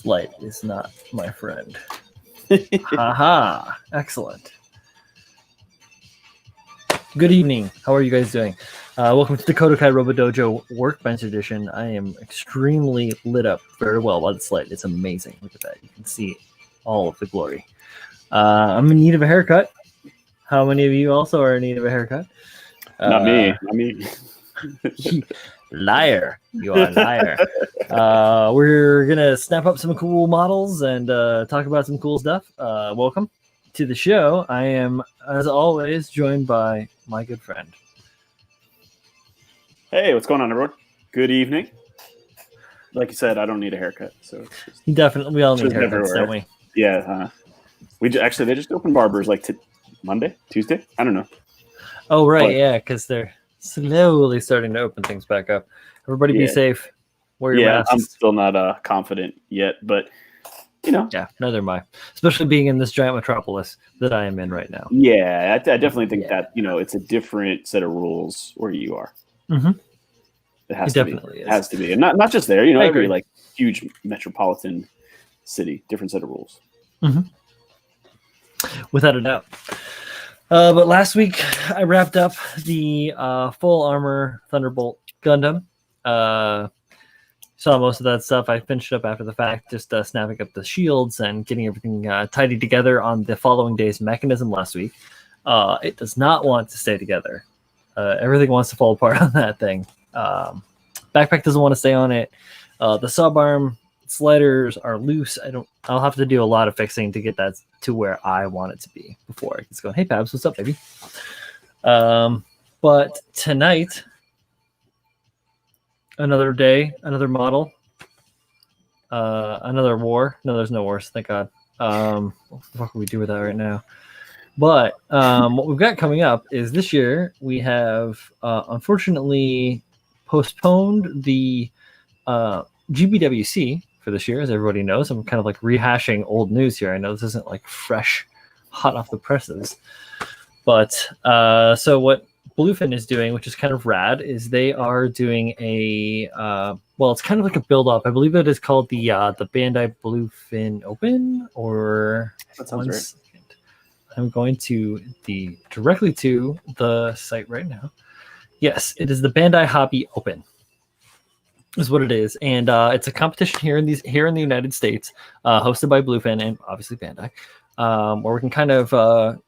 This light is not my friend. Haha. Excellent. Good evening. How are you guys doing? Welcome to the KotoKai Robo-Dojo Workbench Edition. I am extremely lit up very well by this light. It's amazing. Look at that. You can see all of the glory. I'm in need of a haircut. How many of you also are in need of a haircut? Not me. Not me. Liar. You are a liar. We're going to snap up some cool models and talk about some cool stuff. Welcome to the show. I am, as always, joined by my good friend. Hey, what's going on, everyone? Good evening. Like you said, I don't need a haircut, so it's just, we all need haircuts, don't we? Yeah. They just opened barbers like Monday, Tuesday. I don't know. Oh right, yeah, because they're slowly starting to open things back up. Everybody, be safe. Wear your masks. I'm still not confident yet, but you know. Yeah, neither am I. Especially being in this giant metropolis that I am in right now. Yeah, I definitely think that it's a different set of rules where you are. Mm-hmm. It has to definitely be. It has to be, and not just there. Every like huge metropolitan city, different set of rules. Mm-hmm. Without a doubt. But last week I wrapped up the full armor Thunderbolt Gundam. Saw most of that stuff. I finished up after the fact, just snapping up the shields and getting everything tidied together on the following day's mechanism last week. It does not want to stay together. Everything wants to fall apart on that thing. Backpack doesn't want to stay on it. The sub arm sliders are loose. I'll have to do a lot of fixing to get that to where I want it to be before I can go, hey Pabs, what's up, baby? But tonight, another day, another model, another war. No, there's no wars, thank God. What the fuck can we do with that right now? But what we've got coming up is this year we have unfortunately postponed the GBWC for this year, as everybody knows. I'm kind of like rehashing old news here. I know this isn't like fresh, hot off the presses. But so what Bluefin is doing, which is kind of rad, is they are doing a it's kind of like a build up. I believe it is called the Bandai Bluefin Open, or that sounds right. Second. I'm going to directly to the site right now. Yes, it is the Bandai Hobby Open, is what it is, and it's a competition here in the United States, hosted by Bluefin and obviously Bandai, where we can kind of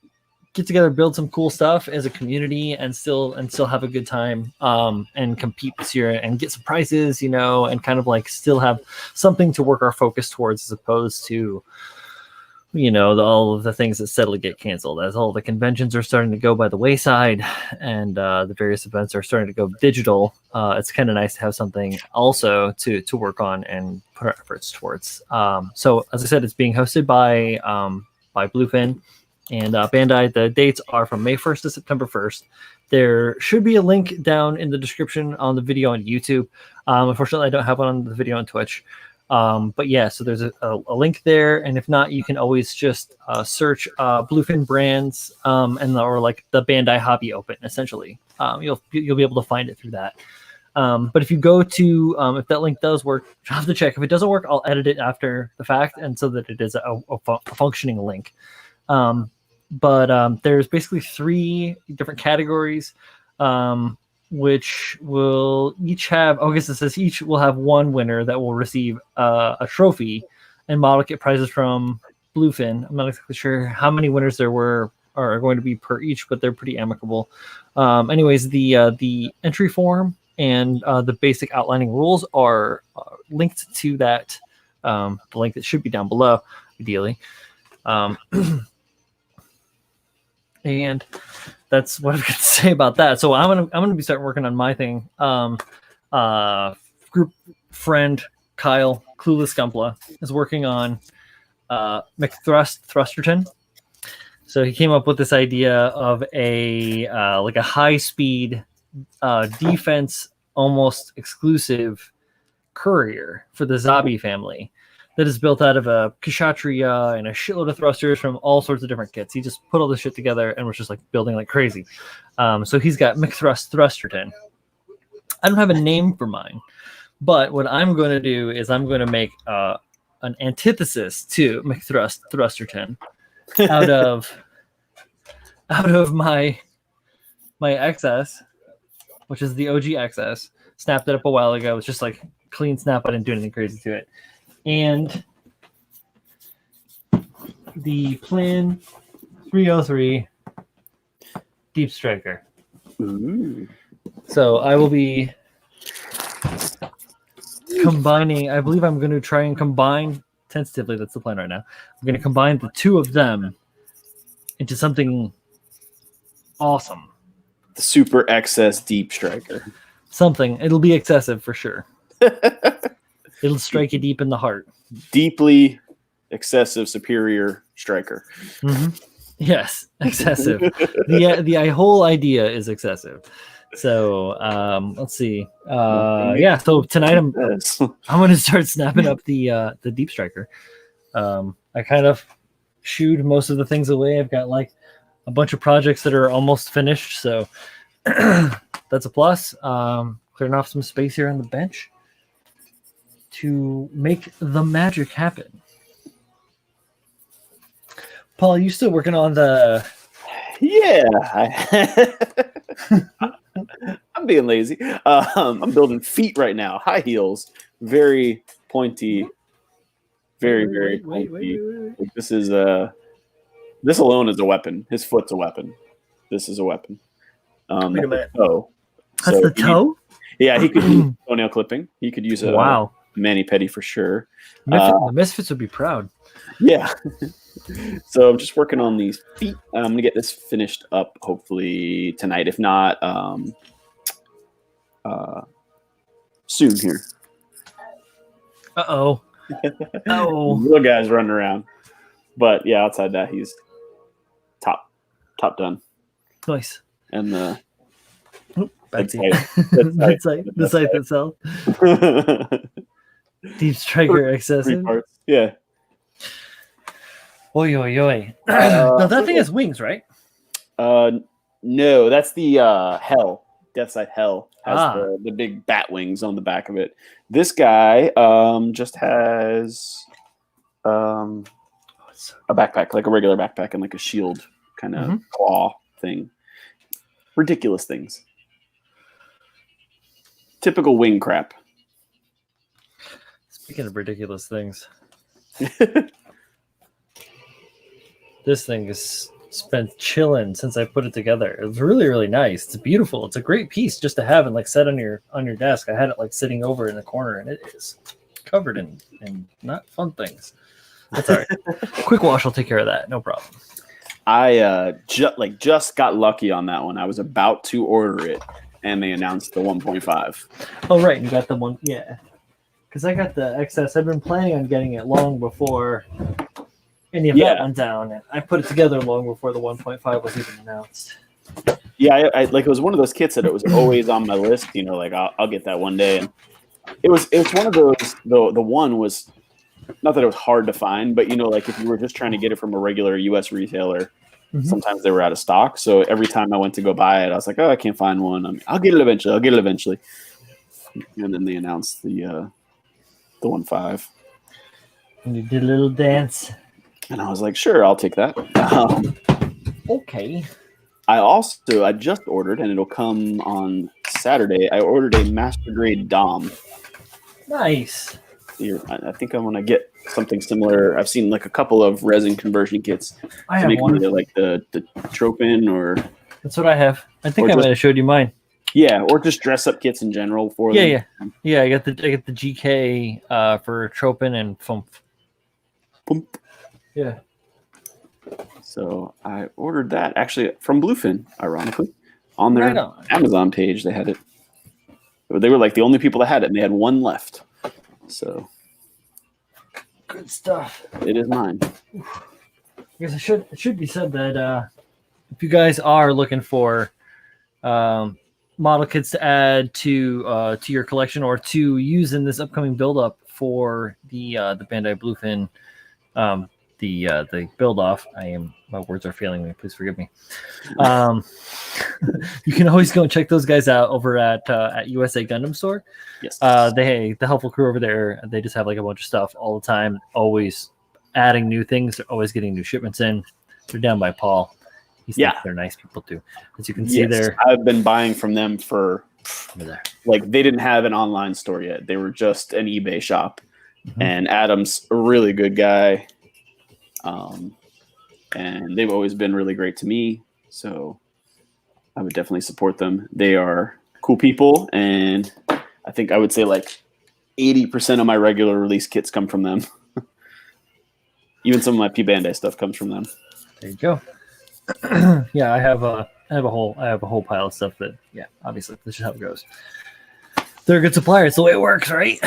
get together, build some cool stuff as a community, and still have a good time, and compete this year and get some prizes, and kind of like still have something to work our focus towards, as opposed to all of the things that steadily get canceled as all the conventions are starting to go by the wayside, and the various events are starting to go digital. It's kind of nice to have something also to work on and put our efforts towards. So as I said, it's being hosted by Bluefin and Bandai. The dates are from May 1st to September 1st. There should be a link down in the description on the video on YouTube. Unfortunately, I don't have one on the video on Twitch. But yeah, so there's a link there, and if not, you can always just search Bluefin brands or like the Bandai Hobby Open. Essentially, you'll be able to find it through that. But if you go to if that link does work, you'll have to check. If it doesn't work, I'll edit it after the fact, and so that it is a functioning link. But there's basically 3 different categories. Which will each have, I guess it says each will have one winner that will receive a trophy and model kit prizes from Bluefin. I'm not exactly sure how many winners there are going to be per each, but they're pretty amicable. Anyways, the entry form and the basic outlining rules are linked to that, the link that should be down below, ideally. And that's what I've got to say about that. So I'm gonna be starting working on my thing. Group friend Kyle Clueless Gumpla is working on Thrusterton. So he came up with this idea of a like a high speed defense, almost exclusive courier for the Zabi family that is built out of a Kshatriya and a shitload of thrusters from all sorts of different kits. He just put all this shit together and was just like building like crazy. So he's got Thrusterton. I don't have a name for mine, but what I'm going to do is I'm going to make an antithesis to Thrusterton out of my XS, which is the OG XS. Snapped it up a while ago. It's just like clean snap. I didn't do anything crazy to it. And the Plan 303 Deep Striker. Ooh. So I will be combining. I believe I'm going to try and combine tentatively. That's the plan right now. I'm going to combine the two of them into something awesome. The Super XS Deep Striker. Something. It'll be excessive for sure. It'll strike you deep in the heart. Deeply excessive superior striker. Mm-hmm. Yes, excessive. The whole idea is excessive. So let's see. Yeah. So tonight I'm going to start snapping up the Deep Striker. I kind of shooed most of the things away. I've got like a bunch of projects that are almost finished, so that's a plus. Clearing off some space here on the bench to make the magic happen. Paul, are you still working on the... Yeah. I'm being lazy. I'm building feet right now. High heels. Very pointy. Very pointy. Wait. This is this alone is a weapon. His foot's a weapon. This is a weapon. Wait a minute. Toe. That's the toe? He could use toenail clipping. He could use a mani-pedi for sure. The Misfits would be proud. Yeah. So I'm just working on these feet. I'm going to get this finished up hopefully tonight. If not, soon here. Uh-oh. Little guy's running around. But yeah, outside that, he's top done. Nice. And the the site itself. Deep Striker excessive. Yeah. Oi. Now that thing has wings, right? No, that's the Hell. Deathside Hell has the big bat wings on the back of it. This guy just has a backpack, like a regular backpack, and like a shield kind of claw thing. Ridiculous things. Typical wing crap. Speaking of ridiculous things, this thing has spent chilling since I put it together. It was really, really nice. It's beautiful. It's a great piece just to have and like set on your desk. I had it like sitting over in the corner, and it is covered in not fun things. That's all right. Quick wash will take care of that. No problem. I just got lucky on that one. I was about to order it, and they announced the 1.5. Oh, right. You got the one. Yeah. Because I got the XS. I've been planning on getting it long before any of that went down. I put it together long before the 1.5 was even announced. Yeah, I like it was one of those kits that it was always on my list. You know, like I'll get that one day. And it was one of those. The one was not that it was hard to find, but you know, like if you were just trying to get it from a regular U.S. retailer, sometimes they were out of stock. So every time I went to go buy it, I was like, oh, I can't find one. I'll get it eventually. And then they announced the 1.5. And you did a little dance. And I was like, sure, I'll take that. Okay. I just ordered, and it'll come on Saturday. I ordered a master grade Dom. Nice. I think I'm going to get something similar. I've seen like a couple of resin conversion kits. I have one. Like the Tropin or... That's what I have. I think I might have showed you mine. Yeah, or just dress up kits in general for them. Yeah. I got the GK for Tropin and Fump. Yeah. So I ordered that actually from Bluefin, ironically, on their Amazon page. They had it. They were like the only people that had it, and they had one left. So good stuff. It is mine. I guess it should be said that if you guys are looking for model kits to add to your collection or to use in this upcoming build up for the Bandai Bluefin the build off. My words are failing me. Please forgive me. You can always go and check those guys out over at USA Gundam Store. Yes. The helpful crew over there, they just have like a bunch of stuff all the time, always adding new things. They're always getting new shipments in. They're down by Paul. They're nice people too. As you can see there. I've been buying from them for like they didn't have an online store yet. They were just an eBay shop. Mm-hmm. And Adam's a really good guy. And they've always been really great to me. So I would definitely support them. They are cool people. And I think I would say like 80% of my regular release kits come from them. Even some of my P Bandai stuff comes from them. There you go. Yeah, I have a whole pile of stuff that, obviously this is how it goes. They're a good supplier. It's the way it works, right?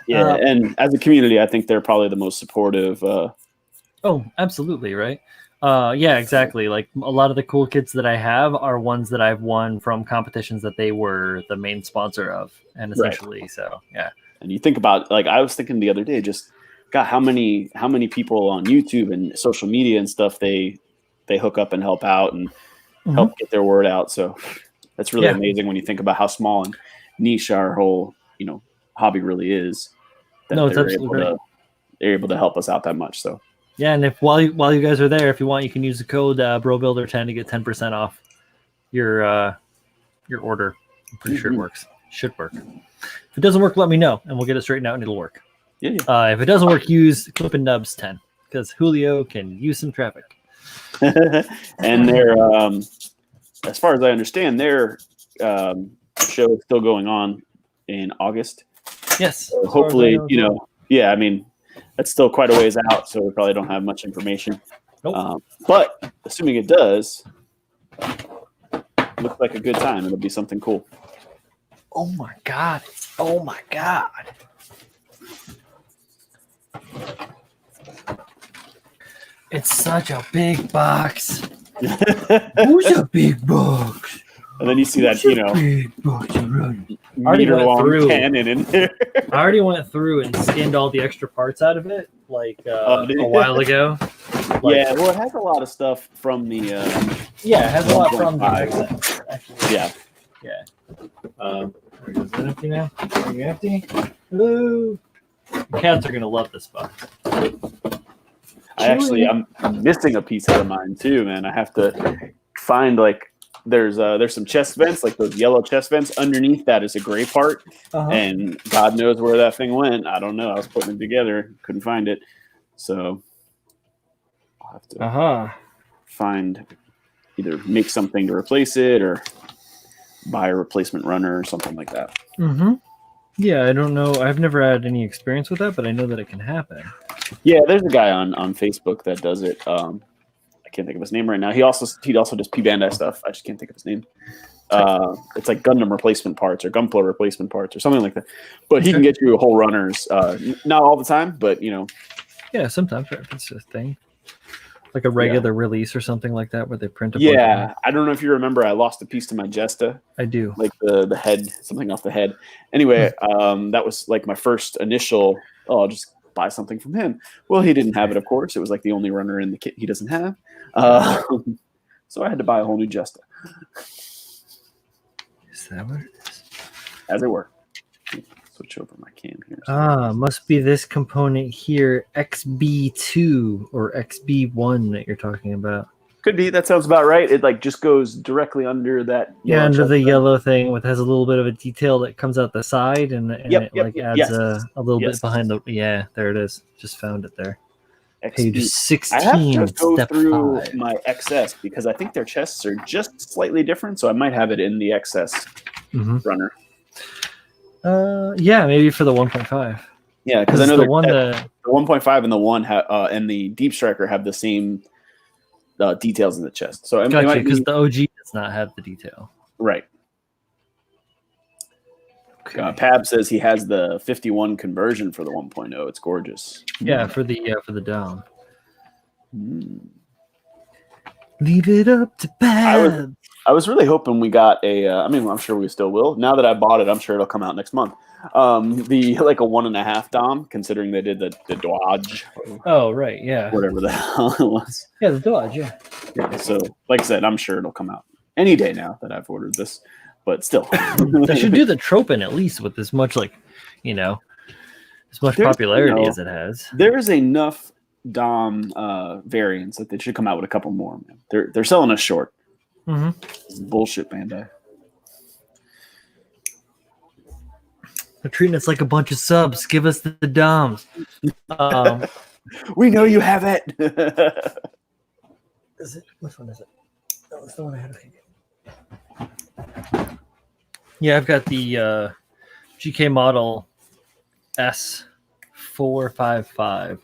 Yeah, and as a community, I think they're probably the most supportive. Oh, absolutely, right? Yeah, exactly. Like a lot of the cool kits that I have are ones that I've won from competitions that they were the main sponsor of, and essentially, so yeah. And you think about, like, I was thinking the other day, just God, how many people on YouTube and social media and stuff they hook up and help out and help get their word out. So that's really amazing when you think about how small and niche our whole hobby really is. No, it's absolutely great. They're able to help us out that much. So yeah, and if while you guys are there, if you want, you can use the code BroBuilder10 to get 10% off your order. I'm pretty sure it works. Should work. If it doesn't work, let me know and we'll get it straightened out and it'll work. Yeah. If it doesn't work, use Clippin' Nubs 10 because Julio can use some traffic. And they're, as far as I understand, their show is still going on in August. Yes. So hopefully, I mean, that's still quite a ways out, so we probably don't have much information. Nope. But assuming it does, looks like a good time. It'll be something cool. Oh my God. Oh my God. It's such a big box. Who's a big box? And then you see that, big box meter-long cannon in there. I already went through and skinned all the extra parts out of it, like a while ago. Yeah, well, it has a lot of stuff from the. It has a lot from the accent. Actually. Yeah. Is it empty now? Are you empty? Hello. The cats are gonna love this box. I'm missing a piece out of mine too, man. I have to find there's some chest vents, like those yellow chest vents. Underneath that is a gray part, and God knows where that thing went. I don't know. I was putting it together, couldn't find it, so I'll have to find either make something to replace it or buy a replacement runner or something like that. Yeah, I don't know. I've never had any experience with that, but I know that it can happen. Yeah, there's a guy on Facebook that does it. I can't think of his name right now. He also does P Bandai stuff. I just can't think of his name. It's like Gundam replacement parts or Gunpla replacement parts or something like that. But he can get you whole runners. Not all the time, but Yeah, sometimes if it's a thing. Like a regular release or something like that where they print a Yeah, I don't know if you remember, I lost a piece to my Jesta. I do. Like the head, something off the head. Anyway, that was like my first initial, I'll just buy something from him. Well, he didn't have it, of course. It was like the only runner in the kit he doesn't have. So I had to buy a whole new Jesta. Is that what it is? As it were. Switch over my cam here. Must be this component here, XB2 or XB1 that you're talking about. Could be. That sounds about right. It like just goes directly under that. Yeah, under the yellow thing, with has a little bit of a detail that comes out the side, and it adds a little bit behind the. Yeah, there it is. Just found it there. Page 16. I have to go through my XS because I think their chests are just slightly different, so I might have it in the XS runner. Yeah, maybe for the 1.5. Yeah, because I know the 1.5 and the 1 and the Deep Striker have the same details in the chest. So gotcha, because the OG does not have the detail. Right. Okay. Pab says he has the 51 conversion for the 1.0. It's gorgeous. Yeah, for the down. Leave it up to Bab. I was really hoping we got a. I mean, I'm sure we still will. Now that I bought it, I'm sure it'll come out next month. The like a 1.5 Dom, considering they did the Dodge. Oh right, yeah. Whatever the hell it was. Yeah, the Dodge. Yeah. Yeah. So, like I said, I'm sure it'll come out any day now that I've ordered this. But still, They should do the Tropin at least with as much as much popularity as it has. There is enough Dom variants that they should come out with a couple more. Man. They're selling us short. Mm-hmm. Bullshit, Bandai. They're treating us like a bunch of subs. Give us the Doms. We know you have it. Is it? Which one is it? Oh, it's the one I had. Yeah, I've got the GK model S455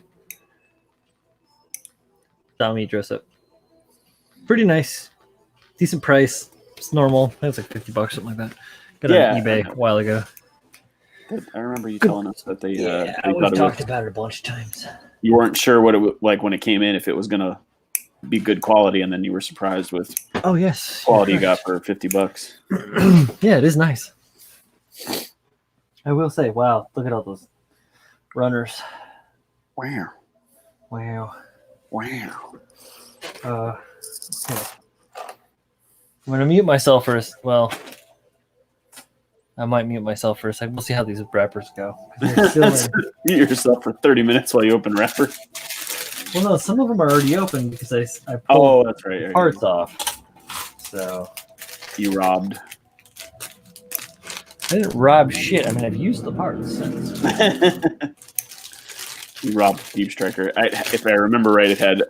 Dami dress up. Pretty nice. Decent price. It's normal. I think it's like $50, something like that. Got it on eBay a while ago. I remember you telling us that they. We've talked about it a bunch of times. You weren't sure what it would like when it came in, if it was gonna be good quality, and then you were surprised with. Oh yes, quality you got for $50. Yeah, it is nice. I will say, wow! Look at all those runners. Wow. Wow. Wow. I'm gonna mute myself first. Well, I might mute myself for a second. We'll see how these wrappers go. Mute yourself for 30 minutes while you open wrapper. Well, no, some of them are already open because I pulled oh, that's right. parts off. So you robbed. I didn't rob shit. I mean, I've used the parts since. You robbed Deep Striker. If I remember right, it had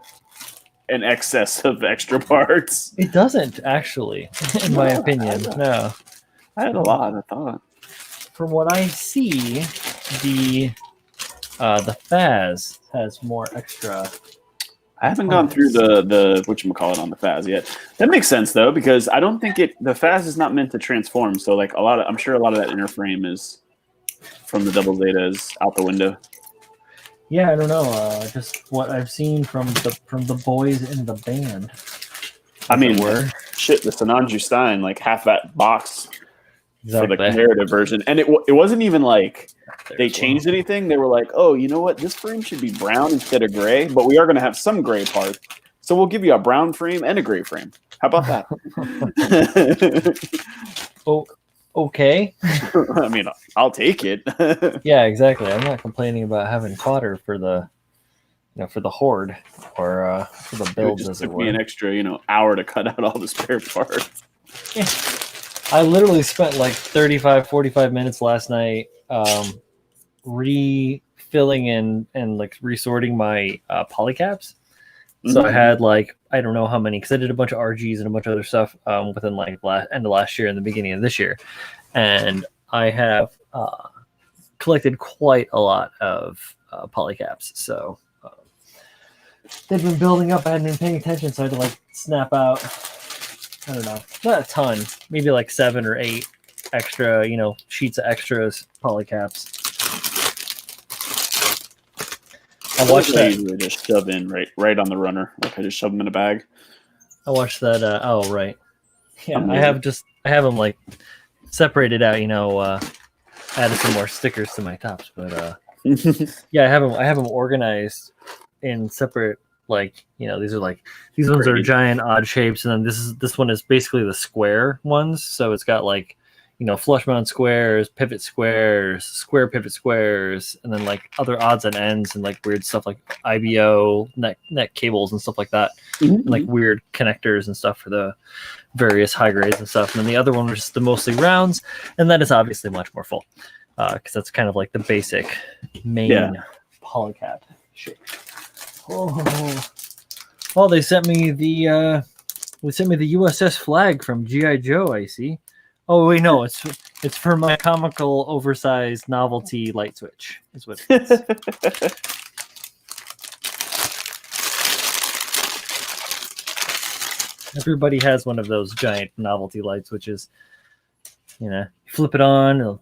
an excess of extra parts. It doesn't actually, in my opinion. No. I had a lot, I thought. From what I see, the Faz has more extra. I haven't gone through the whatchamacallit on the Faz yet. That makes sense though, because I don't think the Faz is not meant to transform. So like I'm sure a lot of that inner frame is from the double Zetas out the window. Yeah, I don't know. Just what I've seen from the boys in the band. I mean, shit, the Sananju Stein, like half that box. Exactly. For the narrative version, and it wasn't even like they changed anything. They were like, "Oh, you know what? This frame should be brown instead of gray, but we are going to have some gray parts, so we'll give you a brown frame and a gray frame. How about that?" Oh, okay. I mean, I'll take it. Yeah, exactly. I'm not complaining about having fodder for the, for the horde or for the builds. It just took me an extra, hour to cut out all the spare parts. Yeah. I literally spent like 45 minutes last night refilling and like resorting my polycaps. Mm-hmm. So I had like, I don't know how many, because I did a bunch of RGs and a bunch of other stuff within like end of last year and the beginning of this year. And I have collected quite a lot of polycaps. So they've been building up. I hadn't been paying attention, so I had to like snap out. I don't know, not a ton, maybe like 7 or 8 extra, sheets of extras, polycaps. I watched that. Usually just shove in right on the runner. Like I just shove them in a bag. I watched that. Oh, right. Yeah, I have them like separated out. Added some more stickers to my tops, but yeah, I have them organized in separate. Like, these ones are giant odd shapes, and then this one is basically the square ones. So it's got like, flush mount squares, pivot squares, square pivot squares, and then like other odds and ends and like weird stuff like IBO neck cables and stuff like that, and like weird connectors and stuff for the various high grades and stuff. And then the other one was just the mostly rounds, and that is obviously much more full because that's kind of like the basic main polycap shape. Oh, they sent me the USS flag from G.I. Joe. I see. Oh wait, no, it's for my comical oversized novelty light switch. Is what it is. Everybody has one of those giant novelty light switches. You flip it on,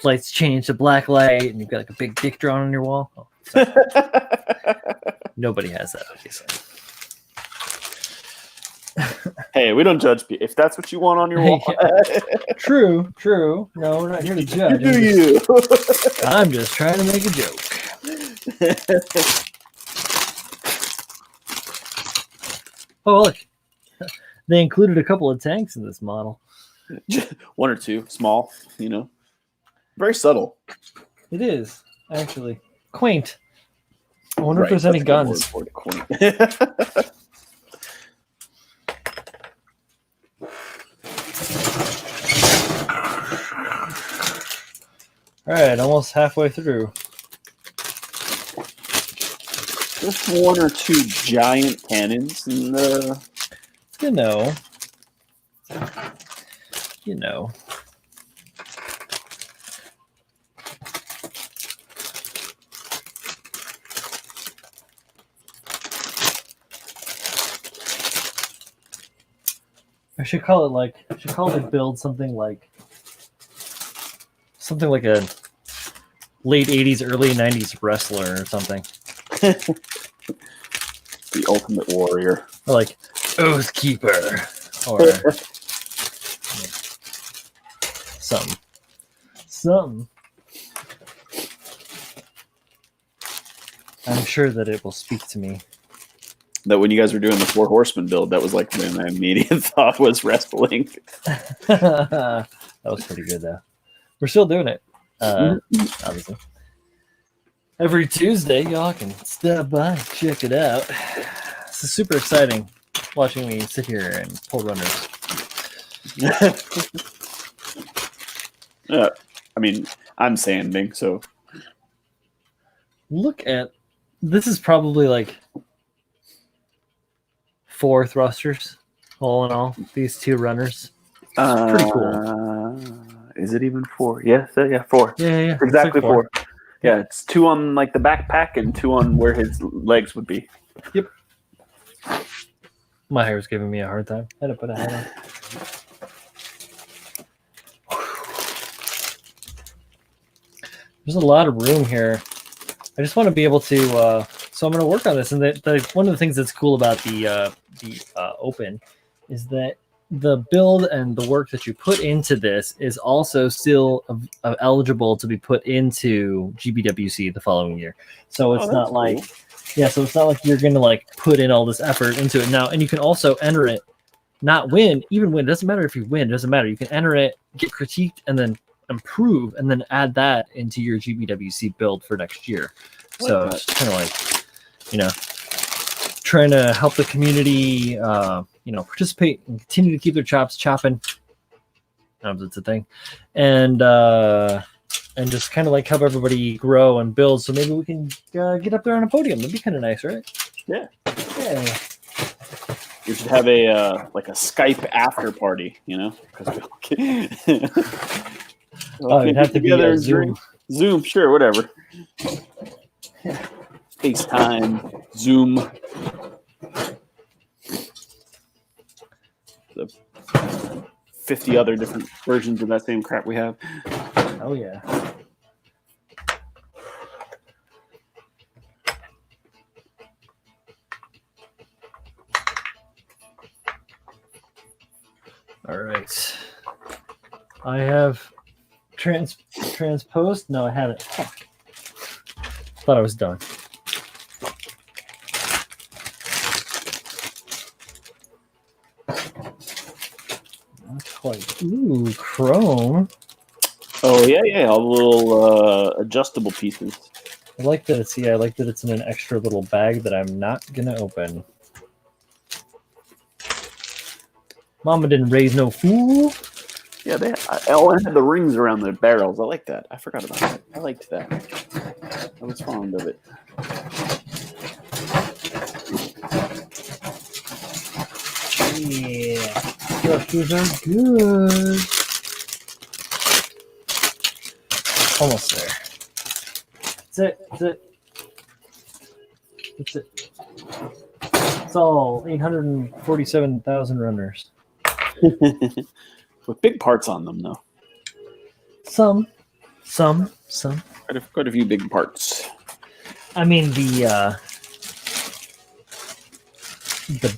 lights change to black light, and you've got like a big dick drawn on your wall. Oh, sorry. Nobody has that, obviously. Hey, we don't judge people. If that's what you want on your wall, True. No, we're not here to judge. you. I'm just trying to make a joke. Oh, look. They included a couple of tanks in this model. One or two, small, very subtle. It is, actually. Quaint. I wonder if there's any guns. Quaint. All right, almost halfway through. Just one or two giant cannons in the. You know. I should call it build something like a late 80s, early 90s wrestler or something. The ultimate warrior. Or like Oathkeeper. Or something. I'm sure that it will speak to me. That when you guys were doing the 4 Horsemen build, that was like my immediate thought was wrestling. That was pretty good, though. We're still doing it, obviously. Every Tuesday, y'all can stop by and check it out. This is super exciting, watching me sit here and pull runners. I mean, I'm sanding, so. Look at this. Is probably like 4 thrusters, all in all. These 2 runners. It's pretty cool. Is it even 4? Yeah, 4. Yeah. Exactly like 4. Yeah, it's 2 on like the backpack and 2 on where his legs would be. Yep. My hair is giving me a hard time. I had to put a hat on. There's a lot of room here. I just want to be able to. So I'm going to work on this, and one of the things that's cool about the Open is that the build and the work that you put into this is also still eligible to be put into GBWC the following year. So it's not like, cool. Yeah, so it's not like you're going to like put in all this effort into it now. And you can also enter it, not win, even win. It doesn't matter if you win. It doesn't matter. You can enter it, get critiqued, and then improve, and then add that into your GBWC build for next year. So it's kind of like, trying to help the community, participate and continue to keep their chops chopping. It's a thing, and just kind of like help everybody grow and build. So maybe we can get up there on a podium. That'd be kind of nice, right? Yeah. We should have a Skype after party, It'd have to be a Zoom. Zoom, sure, whatever. FaceTime, Zoom. The 50 other different versions of that same crap we have. Oh, yeah. All right. I have transposed. No, I haven't. Fuck. Thought I was done. Not quite. Ooh, chrome. Oh yeah, all the little adjustable pieces. I like that it's in an extra little bag that I'm not gonna open. Mama didn't raise no fool. Yeah, Ellen had the rings around the barrels. I like that. I forgot about that. I liked that. I was fond of it. Yeah, thrusters are good. Almost there. That's it. It's all 847,000 runners. With big parts on them, though. Some. Quite a few big parts. I mean, the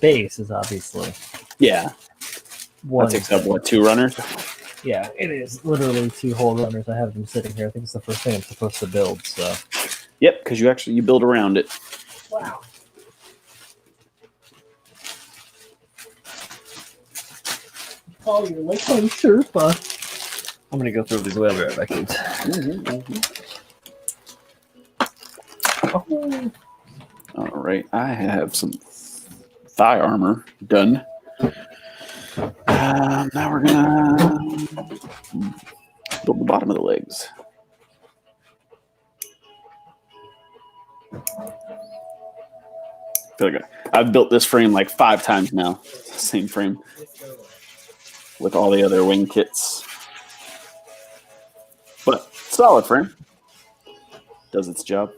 base is obviously Yeah. One That takes up, what, 2 runners? Yeah, it is literally 2 whole runners. I have them sitting here. I think it's the first thing I'm supposed to build. So. Yep, because you build around it. Wow. Oh, you're like my Sherpa. I'm gonna go through these way. I'll be right back, dudes. Oh. All right, I have some thigh armor done. Now we're gonna build the bottom of the legs. I feel like I've built this frame like 5 times now. Same frame with all the other wing kits. But solid frame. Does its job.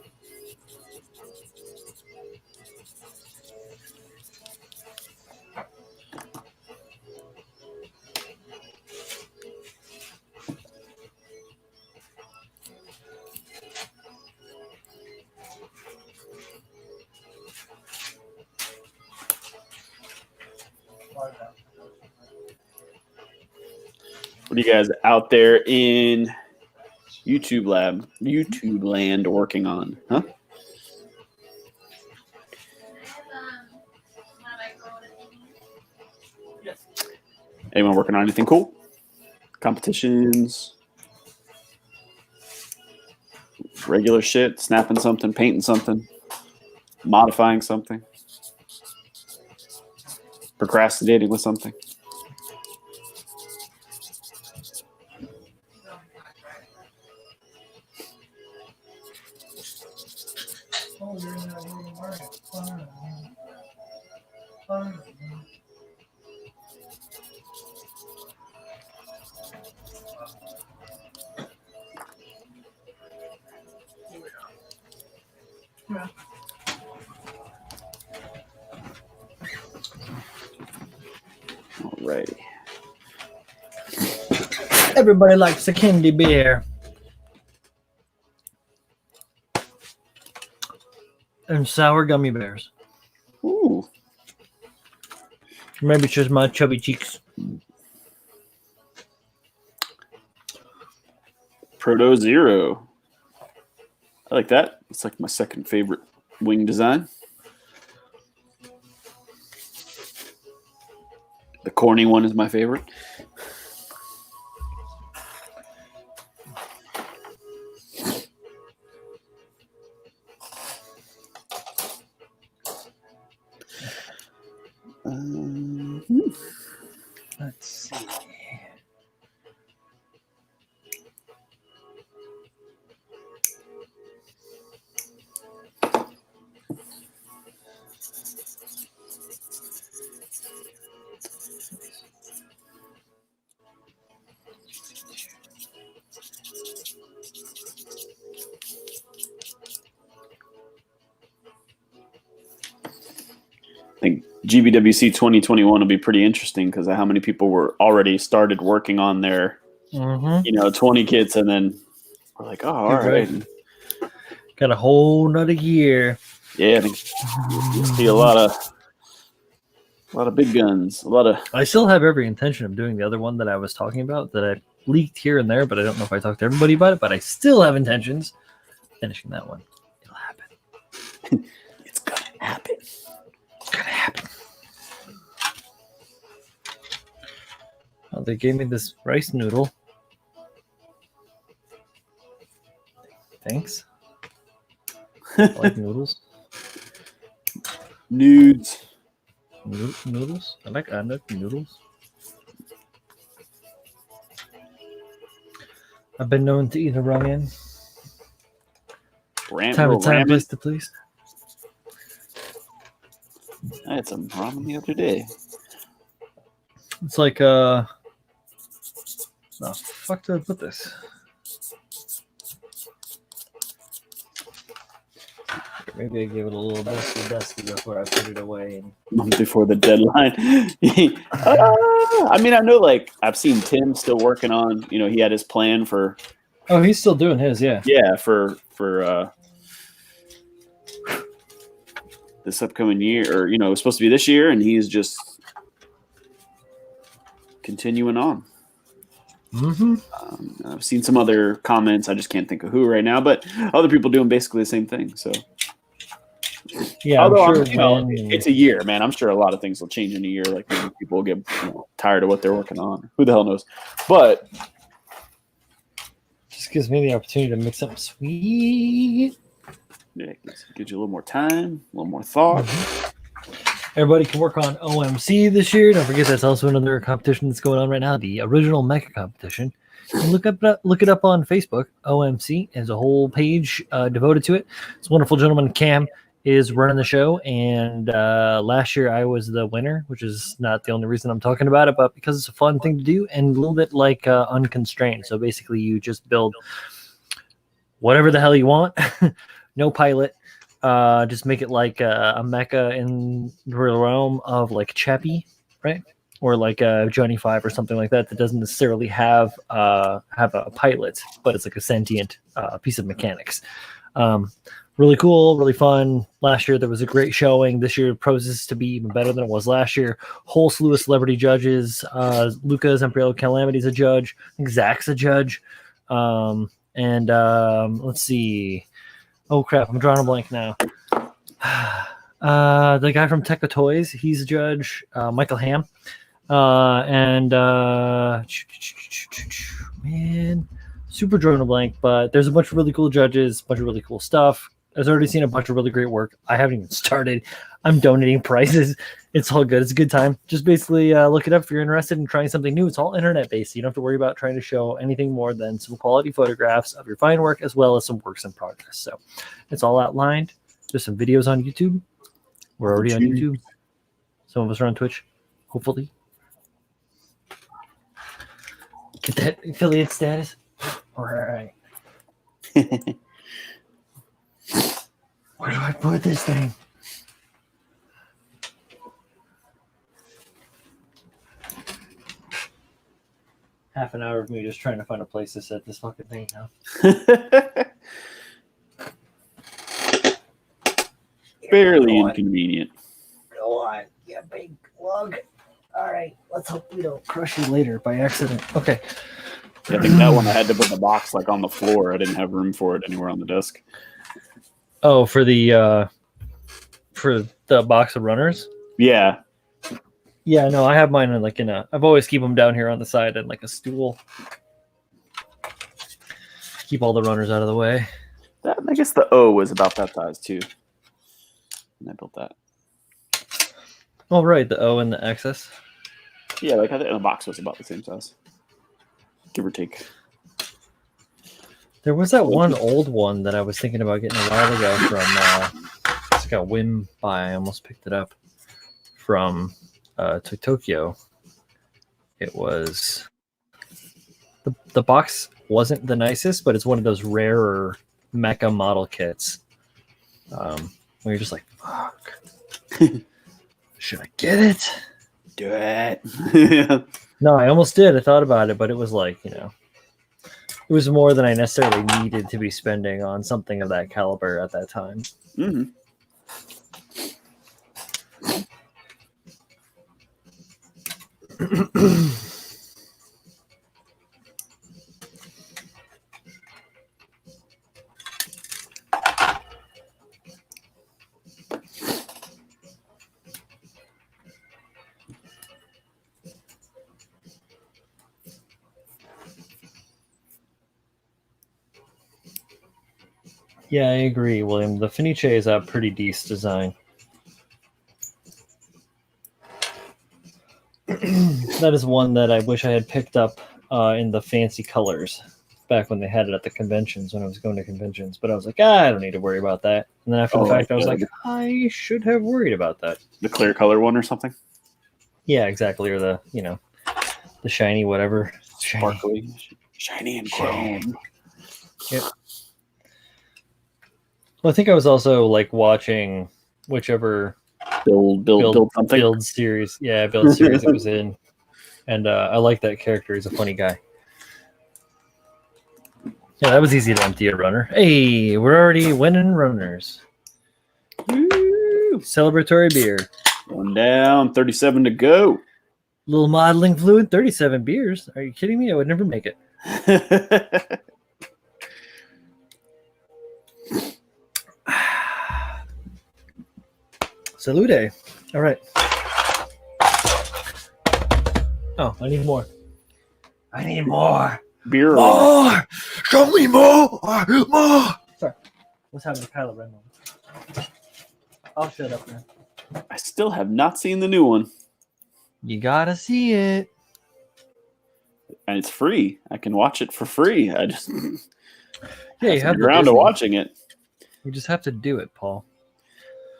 What are you guys out there in YouTube land working on? Huh? Anyone working on anything cool? Competitions? Regular shit? Snapping something? Painting something? Modifying something? Procrastinating with something? Alrighty. Everybody likes a candy bear. And sour gummy bears. Ooh. Maybe it's just my chubby cheeks. Proto Zero. I like that. It's like my second favorite wing design. The corny one is my favorite. Let's see. I think GBWC 2021 will be pretty interesting because of how many people were already started working on their, 20 kits, and then we're like, oh, all right. Got a whole nother year. Yeah, I think you'll see a lot of big guns. I still have every intention of doing the other one that I was talking about that I leaked here and there, but I don't know if I talked to everybody about it. But I still have intentions of finishing that one. It'll happen. It's gonna happen. It's gonna happen. Oh, they gave me this rice noodle. Thanks. I like noodles. Nudes. Noodles? I like noodles. I've been known to eat a ramen. Time, place to please. I had some ramen the other day. It's like the fuck did I put this? Maybe I gave it a little dusty before I put it away. Month before the deadline. I mean, I know, like, I've seen Tim still working on, he had his plan for. Oh, he's still doing his, yeah. Yeah, for this upcoming year, or, it was supposed to be this year, and he's just continuing on. Mm-hmm. I've seen some other comments. I just can't think of who right now, but other people doing basically the same thing. So, Yeah, although I'm sure it's a year, man. I'm sure a lot of things will change in a year. Like maybe people will get tired of what they're working on. Who the hell knows? But just gives me the opportunity to make something sweet. yeah, gives you a little more time, a little more thought. Everybody can work on OMC this year. Don't forget that's also another competition that's going on right now, the original mecha competition. And look it up on Facebook. OMC is a whole page devoted to it. This wonderful gentleman Cam is running the show, and last year I was the winner, which is not the only reason I'm talking about it, but because it's a fun thing to do and a little bit like unconstrained. So basically, you just build whatever the hell you want, no pilot. Just make it like a mecha in the realm of like Chappie, right? Or like Johnny 5 or something like that doesn't necessarily have a pilot, but it's like a sentient piece of mechanics. Really cool, really fun. Last year there was a great showing. This year poses to be even better than it was last year. Whole slew of celebrity judges. Lucas Imperial Calamity's a judge. I think Zach's a judge. Let's see. Oh crap, I'm drawing a blank now. The guy from Tekka Toys, he's a judge. Michael Ham. Man, super drawing a blank, but there's a bunch of really cool judges, a bunch of really cool stuff. I've already seen a bunch of really great work. I haven't even started. I'm donating prizes. It's all good. It's a good time. Just basically look it up if you're interested in trying something new. It's all internet based. You don't have to worry about trying to show anything more than some quality photographs of your fine work as well as some works in progress. So it's all outlined. There's some videos on YouTube. We're already on YouTube. Some of us are on Twitch, hopefully. Get that affiliate status. All right. Where do I put this thing? Half an hour of me just trying to find a place to set this fucking thing now. Fairly inconvenient. Go on, you big lug. All right, let's hope we don't crush you later by accident. Okay. Yeah, I think that one I had to put the box like on the floor. I didn't have room for it anywhere on the desk. Oh, for the box of runners? Yeah. Yeah, no, I have mine in like I've always keep them down here on the side in like a stool. Keep all the runners out of the way. I guess the O was about that size too. And I built that. Oh, right, the O and the XS. Yeah, like I think the box was about the same size, give or take. There was that one old one that I was thinking about getting a while ago from. It's like a whim buy. I almost picked it up from Tokyo. It was the box wasn't the nicest, but it's one of those rarer mecha model kits. Where you're just like, fuck. Should I get it? Do it. No, I almost did. I thought about it, but it was like, it was more than I necessarily needed to be spending on something of that caliber at that time. Mm-hmm. Yeah, I agree, William. The Fenice is a pretty decent design. That is one that I wish I had picked up in the fancy colors back when they had it at the conventions, when I was going to conventions. But I was like, I don't need to worry about that. And then after the fact, I was like, I should have worried about that. The clear color one or something? Yeah, exactly. Or the, the shiny whatever. Sparkly. Shiny and chrome. Yep. Well, I think I was also like watching whichever build something. Build series. Yeah, build series it was in. And I like that character. He's a funny guy. Yeah, that was easy to empty a runner. Hey, we're already winning runners. Woo! Celebratory beer. One down, 37 to go. Little modeling fluid, 37 beers. Are you kidding me? I would never make it. Salute. All right. Oh, I need more. I need more. Beer. More. Show me more. More. Sorry. What's happening to Kylo Ren? I'll shut up now. I still have not seen the new one. You gotta see it. And it's free. I can watch it for free. I just You have to get around to watching it. You just have to do it, Paul.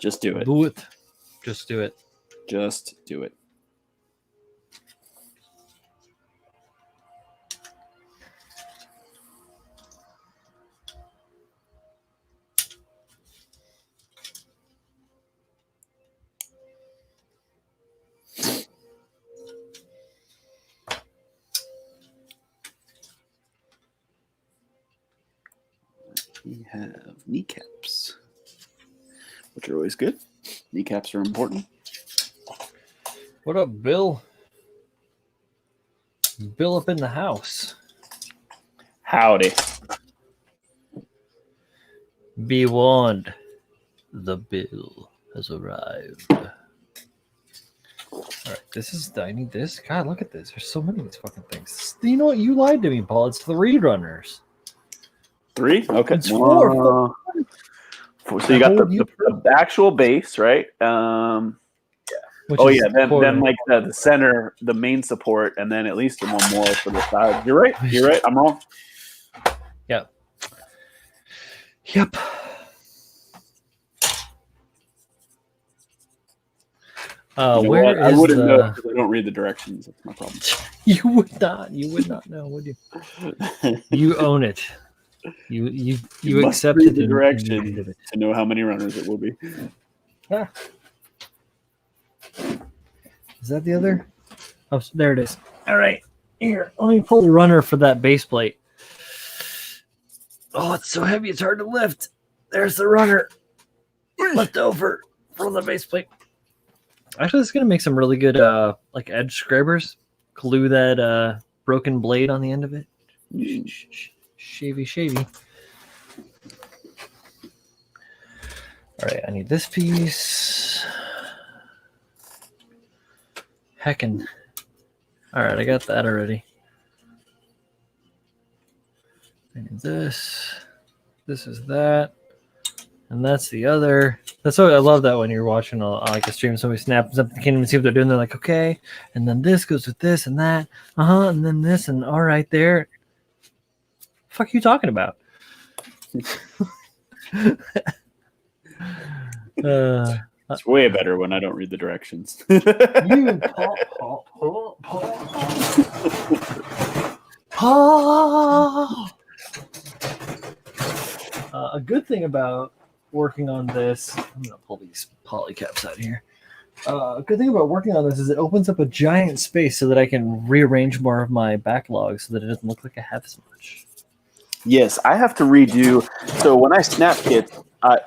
Just do it. Do it. Just do it. Just do it. We have kneecaps, which are always good. Kneecaps are important. What up, Bill? Bill up in the house. Howdy. Be warned. The bill has arrived. Alright, I need this. God, look at this. There's so many of these fucking things. You know what? You lied to me, Paul. It's 3 runners. 3? Okay. It's 4. So you got the actual base, right? Then like the center, the main support, and then at least one more for the side. You're right. I'm wrong. Yep. Yep. I wouldn't know because I don't read the directions. That's my problem. You would not know, would you? You own it. You accept the direction to know how many runners it will be. Ah. Is that the other? Oh, there it is. All right, here. Let me pull the runner for that base plate. Oh, it's so heavy; it's hard to lift. There's the runner left over from the base plate. Actually, it's gonna make some really good like edge scrapers. Glue that broken blade on the end of it. Shavy. All right, I need this piece. Heckin'. All right, I got that already. I need this. This is that. And that's the other. That's what I love that when you're watching like a stream, somebody snaps up, you can't even see what they're doing. They're like, okay, and then this goes with this and that, and then this, and all right there. Fuck you talking about? It's way better when I don't read the directions. You, Paul. A good thing about working on this, I'm gonna pull these poly caps out here. A good thing about working on this is it opens up a giant space so that I can rearrange more of my backlog so that it doesn't look like I have as much. Yes, I have to redo. So when I snap kit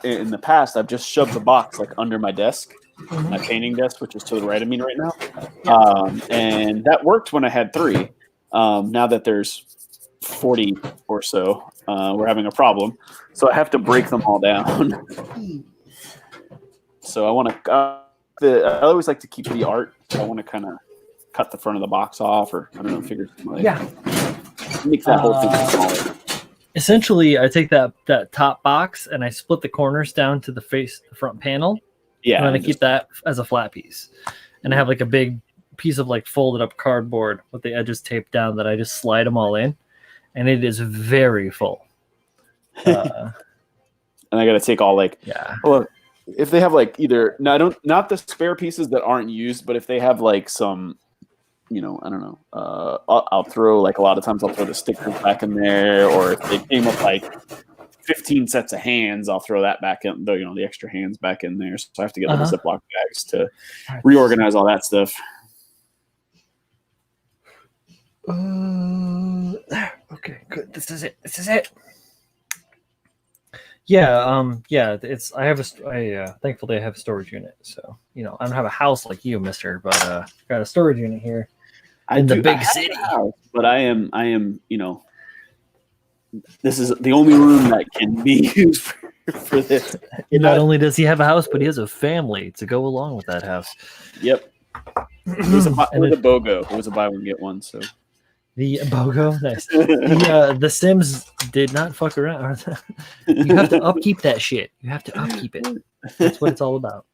in the past, I've just shoved the box like under my desk, my painting desk, which is to the right of me right now. And that worked when I had 3. Now that there's 40 or so, we're having a problem. So I have to break them all down. So I want to. I always like to keep the art. So I want to kind of cut the front of the box off, or I don't know, figure something like make that whole thing smaller. Essentially, I take that top box and I split the corners down to the front panel. Yeah, and then I keep that as a flat piece, and I have like a big piece of like folded up cardboard with the edges taped down that I just slide them all in, and it is very full. And I got to take all well, if they have like either not the spare pieces that aren't used, but if they have like some, I don't know, I'll throw like a lot of times I'll throw the stickers back in there, or if they came with like 15 sets of hands, I'll throw that back in, the extra hands back in there. So I have to get little Ziploc bags to reorganize all that stuff. Okay, good. This is it. Yeah. It's I have thankfully I have a storage unit, so I don't have a house like you, Mister, but got a storage unit here in the big city. House, but I am this is the only room that can be used for this. Not only does he have a house, but he has a family to go along with that house. Yep. It was a BOGO. It was a buy one get one. So the BOGO, nice. The Sims did not fuck around. You have to upkeep that shit. You have to upkeep it. That's what it's all about.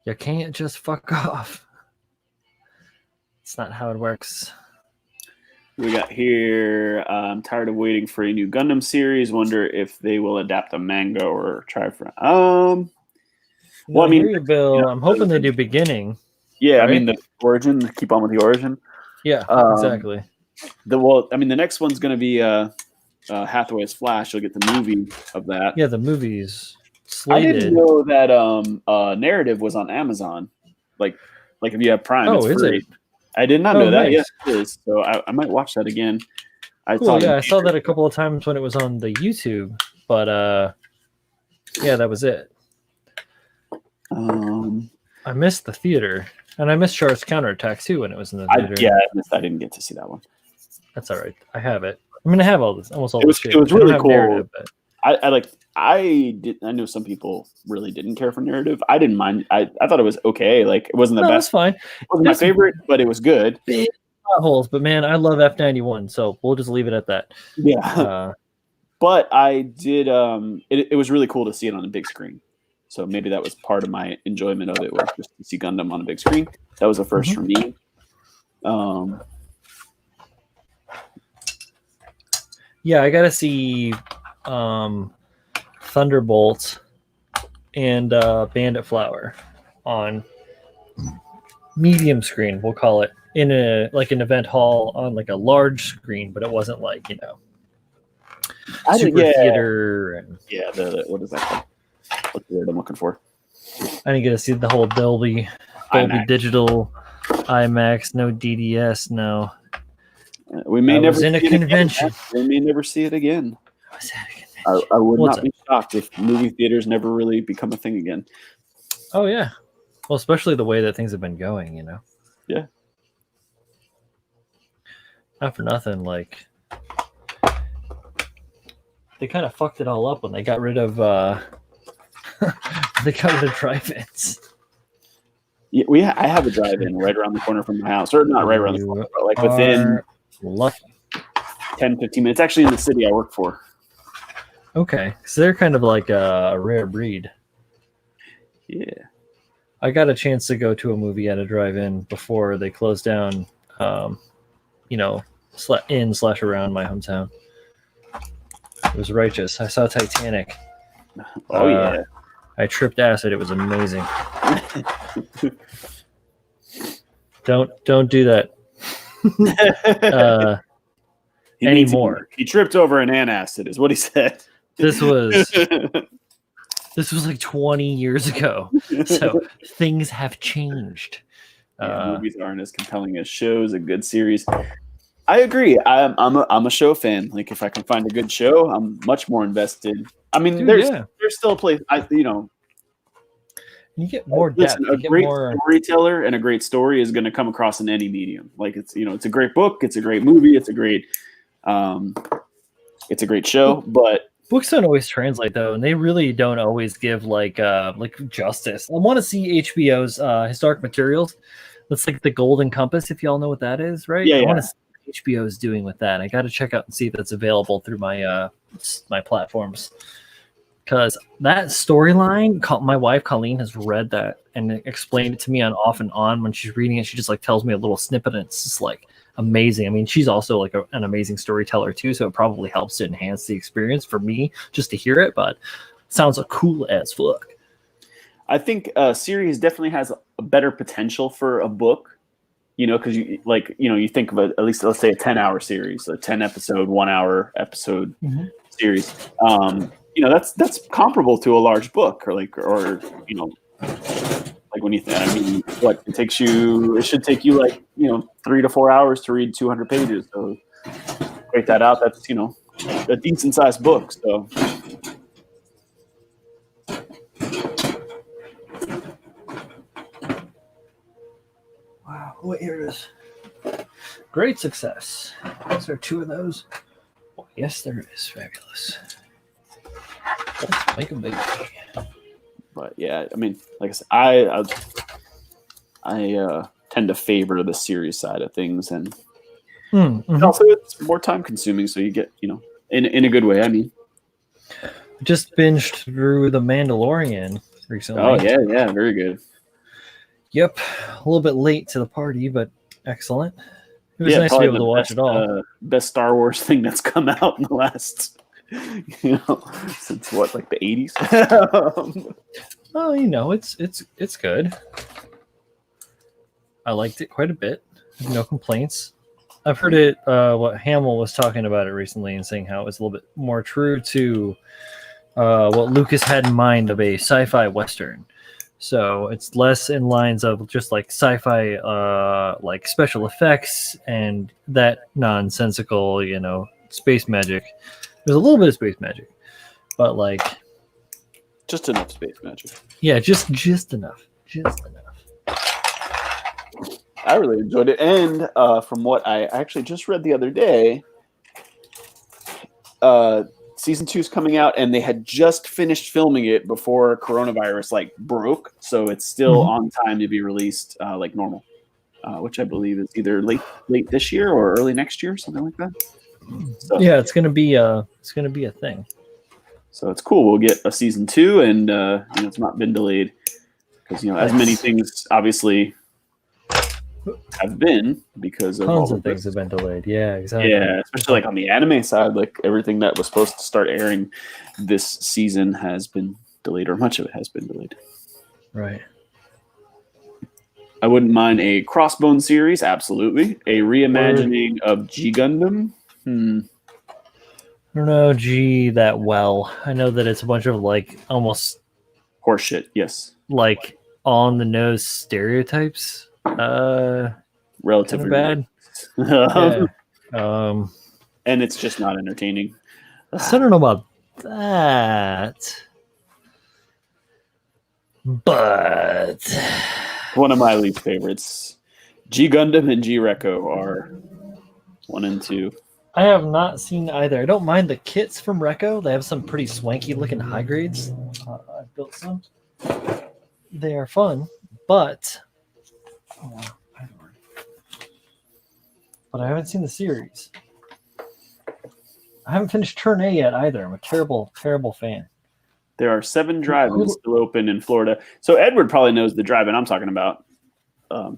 You can't just fuck off. It's not how it works. We got here. I'm tired of waiting for a new Gundam series. Wonder if they will adapt a manga or try for. Well, I mean, Bill. I'm hoping they do beginning. Yeah, right? I mean the origin. Keep on with the origin. Yeah, exactly. The next one's going to be Hathaway's Flash. You'll get the movie of that. Yeah, the movie's slated. I didn't know that narrative was on Amazon. Like if you have Prime, it's free. Is it? I did not know that. Nice. Yes, it is. So I might watch that again. I saw that a couple of times when it was on the YouTube, but that was it. I missed the theater, and I missed Shark's Counterattack too when it was in the theater. I didn't get to see that one. That's all right. I have it. I mean, I have almost all this shit. It was really cool. I know some people really didn't care for narrative. I didn't mind. I thought it was okay. Like it wasn't the best. It's fine. It wasn't my favorite, but it was good. Big potholes, but man, I love F91, so we'll just leave it at that. Yeah. But I did. It was really cool to see it on a big screen. So maybe that was part of my enjoyment of it, was just to see Gundam on a big screen. That was a first for me. Yeah, I gotta see Thunderbolt and Bandit Flower on medium screen, we'll call it, in an event hall on like a large screen, but it wasn't like super theater and what is that called? What's the word I'm looking for? I didn't get to see the whole Dolby Digital, IMAX, no DDS, no. We may never was in a convention. We may never see it again. I would not be shocked if movie theaters never really become a thing again. Oh yeah, well, especially the way that things have been going, Yeah. Not for nothing, like they kind of fucked it all up when they got rid of drive-ins. Yeah, I have a drive-in right around the corner from my house, or not right around the corner, but like within 10, 15 minutes. Actually, in the city I work for. Okay, so they're kind of like a rare breed. Yeah. I got a chance to go to a movie at a drive-in before they closed down, in/around my hometown. It was righteous. I saw Titanic. Oh, yeah. I tripped acid. It was amazing. Don't do that anymore. He tripped over an antacid, is what he said. This was like 20 years ago, so things have changed. Movies aren't as compelling as shows. A good series. I agree. I'm a show fan. Like if I can find a good show, I'm much more invested. I mean, there's still a place. You get more depth. Listen, a great storyteller and a great story is going to come across in any medium. Like it's a great book, it's a great movie, it's a great show. But books don't always translate though, and they really don't always give like justice. I want to see HBO's historic materials. That's like the Golden Compass, if y'all know what that is, right? I want to see what HBO is doing with that. I got to check out and see if that's available through my my platforms. Because that storyline, my wife Colleen has read that and explained it to me on off and on. When she's reading it, she just like tells me a little snippet, and it's just like amazing. I mean, she's also like an amazing storyteller too, so it probably helps to enhance the experience for me just to hear it. But it sounds cool as fuck. I think a series definitely has a better potential for a book, because you think of at least, let's say, a 10-hour series, a 10-episode, 1-hour episode series. That's comparable to a large book, or when you think, I mean, it should take you 3 to 4 hours to read 200 pages. So break that out. That's, a decent sized book. So Wow. Oh, here it is. Great success. Is there 2 of those? Oh, yes, there is. Fabulous. Let's make a big one. but yeah, I mean, like I said, I tend to favor the series side of things, and also it's more time consuming. So you get, in a good way. I mean, just binged through The Mandalorian recently. oh yeah, very good. Yep, a little bit late to the party, but excellent. It was nice to be able to watch it all. Best Star Wars thing that's come out in the last, since what, like the 80s. Oh, it's good. I liked it quite a bit. No complaints. I've heard it. What Hamill was talking about it recently and saying how it was a little bit more true to what Lucas had in mind of a sci-fi western. So it's less in lines of just like sci-fi, like special effects and that nonsensical, space magic. There's a little bit of space magic, but like just enough space magic. Yeah, just enough. Just enough. I really enjoyed it, and from what I actually just read the other day, season 2 is coming out, and they had just finished filming it before coronavirus broke, so it's still on time to be released like normal, which I believe is either late this year or early next year, something like that. So, yeah, it's gonna be a thing. So it's cool. We'll get a season 2, and it's not been delayed because as many things obviously have been because of tons of things have been delayed. Yeah, exactly. Yeah, especially like on the anime side, like everything that was supposed to start airing this season has been delayed, or much of it has been delayed. Right. I wouldn't mind a Crossbone series, absolutely. A reimagining of G Gundam. I don't know G that well. I know that it's a bunch of like almost horseshit. Yes. Like on the nose stereotypes. Relatively bad. Yeah. And it's just not entertaining. So I don't know about that, but one of my least favorites, G Gundam and G Recco, are 1 and 2. I have not seen either. I don't mind the kits from Recco. They have some pretty swanky looking high grades. I've built some. They are fun, but I haven't seen the series. I haven't finished Turn A yet either. I'm a terrible, terrible fan. There are 7 drive-ins still open in Florida. So Edward probably knows the drive-in I'm talking about.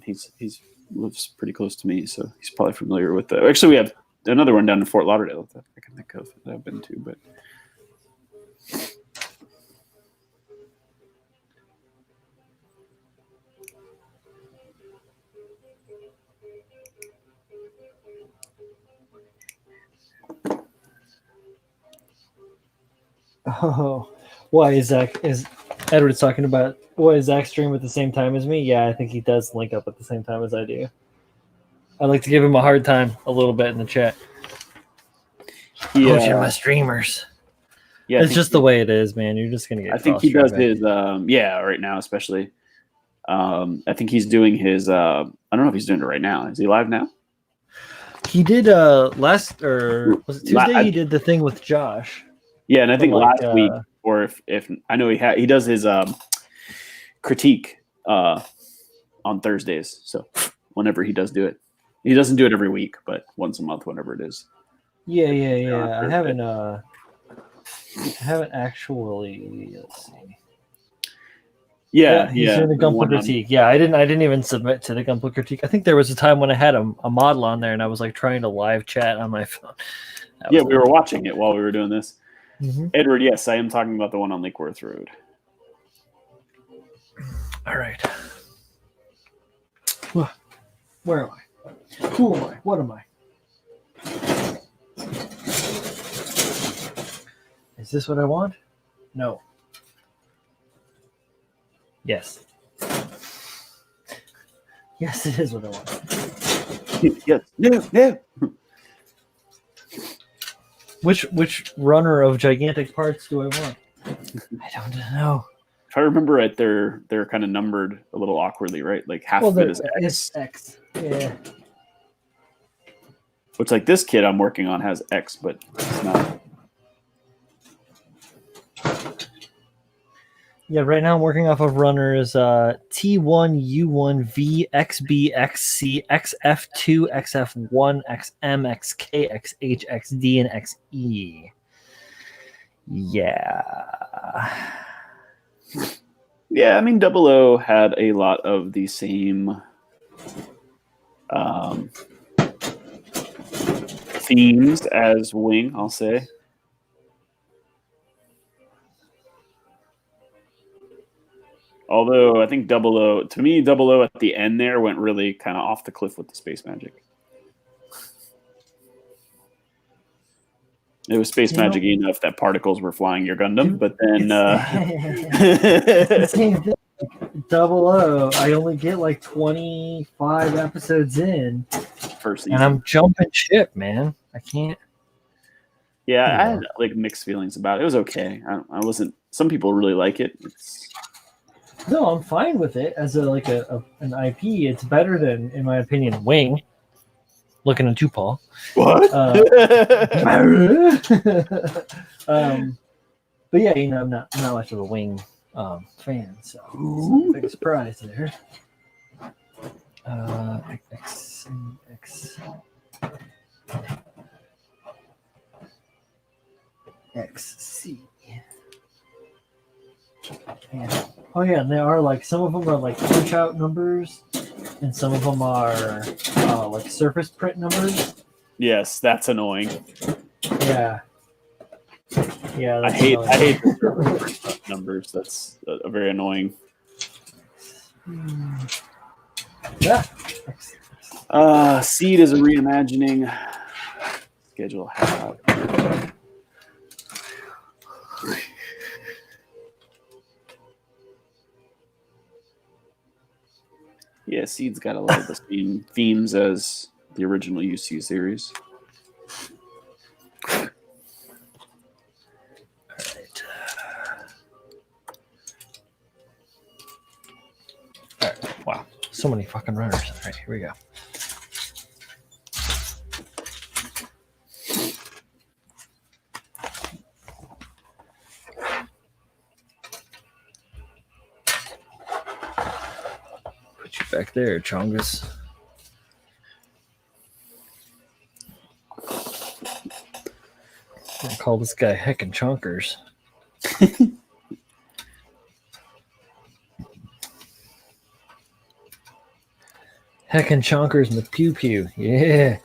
He's lives pretty close to me, so he's probably familiar with that. Actually, we have another one down in Fort Lauderdale that I can think of that I've been to, but. Oh, why is Edward's talking about why is Zach stream at the same time as me? Yeah, I think he does link up at the same time as I do. I like to give him a hard time a little bit in the chat. Coaching my streamers. Yeah, it's just the way it is, man. You're just gonna get. I think he does his right now, especially. I think he's doing his. I don't know if he's doing it right now. Is he live now? He did last or was it Tuesday? He did the thing with Josh. Yeah, and I think last week, or if I know he does his critique on Thursdays. So whenever he does do it, he doesn't do it every week, but once a month, whenever it is. Yeah. I haven't actually. Let's see. Yeah. He's doing the Gunpla critique. Yeah, I didn't even submit to the Gunpla critique. I think there was a time when I had a model on there and I was like trying to live chat on my phone. Yeah, we were watching it while we were doing this. Mm-hmm. Edward, yes, I am talking about the one on Lake Worth Road. All right. Where am I? Who am I? What am I? Is this what I want? No. Yes. Yes, it is what I want. Yes. No. Which runner of gigantic parts do I want? I don't know. If I remember right, they're kind of numbered a little awkwardly, right? Like half of it is X. It's X. Yeah. Which, like, this kid I'm working on has X, but it's not. Yeah, right now I'm working off of runners T1U1V XB XC XF2 XF1 XM XK XH XD and XE. Yeah. Yeah, I mean, 00 had a lot of the same themes as Wing, I'll say. Although I think 00, to me, 00 at the end there went really kind of off the cliff with the space magic. It was space magic enough that particles were flying your Gundam, but then same thing. 00, I only get like 25 episodes in, first season. And I'm jumping ship, man. I can't. Yeah, I had like mixed feelings about it. It was okay. I wasn't. Some people really like it. No, I'm fine with it as an IP. It's better than, in my opinion, Wing. Looking at Tupal. What? But yeah, I'm not much of a Wing fan, so it's a big surprise there. XC. Yeah. Oh yeah, and they are like, some of them are like punch out numbers, and some of them are like surface print numbers. Yes, that's annoying. Yeah. Yeah. I hate the surface print numbers. That's very annoying. Yeah. Seed is a reimagining. Schedule how. Yeah, Seed's got a lot of the same themes as the original UC series. All right. All right. Wow. So many fucking runners. All right, here we go. Back there, Chongus. I'll call this guy Heckin' Chonkers. Heckin' Chonkers McPew Pew. Yeah.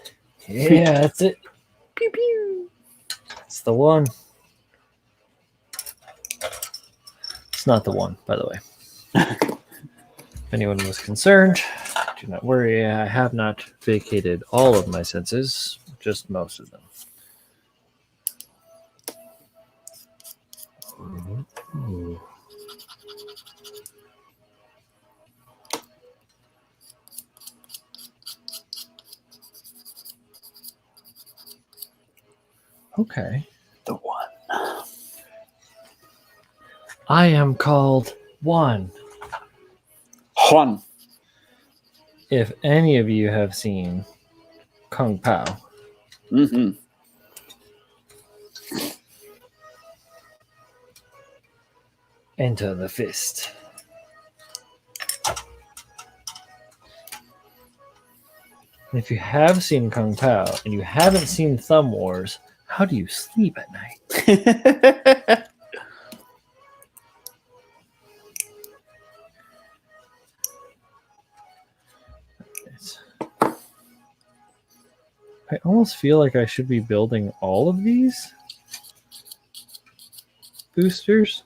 Yeah, that's it. Pew pew. That's the one. It's not the one, by the way. If anyone was concerned, do not worry. I have not vacated all of my senses, just most of them. Ooh. Okay. The one. I am called One. Juan. If any of you have seen Kung Pao, enter the fist. And if you have seen Kung Pao and you haven't seen Thumb Wars, how do you sleep at night? I almost feel like I should be building all of these boosters,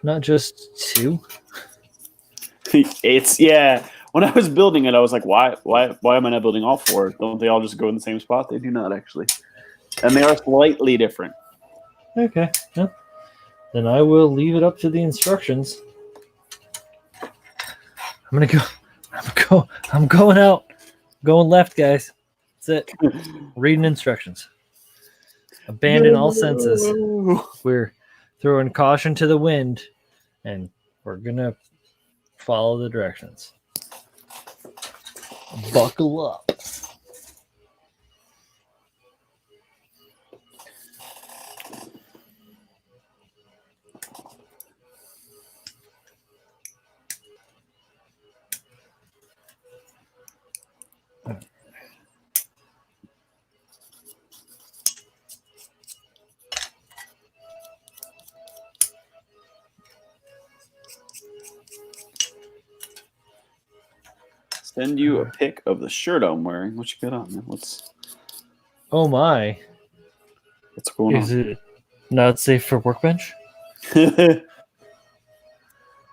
not just two. It's, yeah. When I was building it, I was like, why am I not building all four? Don't they all just go in the same spot? They do not, actually. And they are slightly different. Okay. Yeah. Then I will leave it up to the instructions. I'm going out. Going left, guys. That's it. Reading instructions. Abandon all senses. We're throwing caution to the wind, and we're gonna follow the directions. Buckle up. Send you a pic of the shirt I'm wearing. What you got on, man? Oh my. What's going Is it not safe for Workbench? on?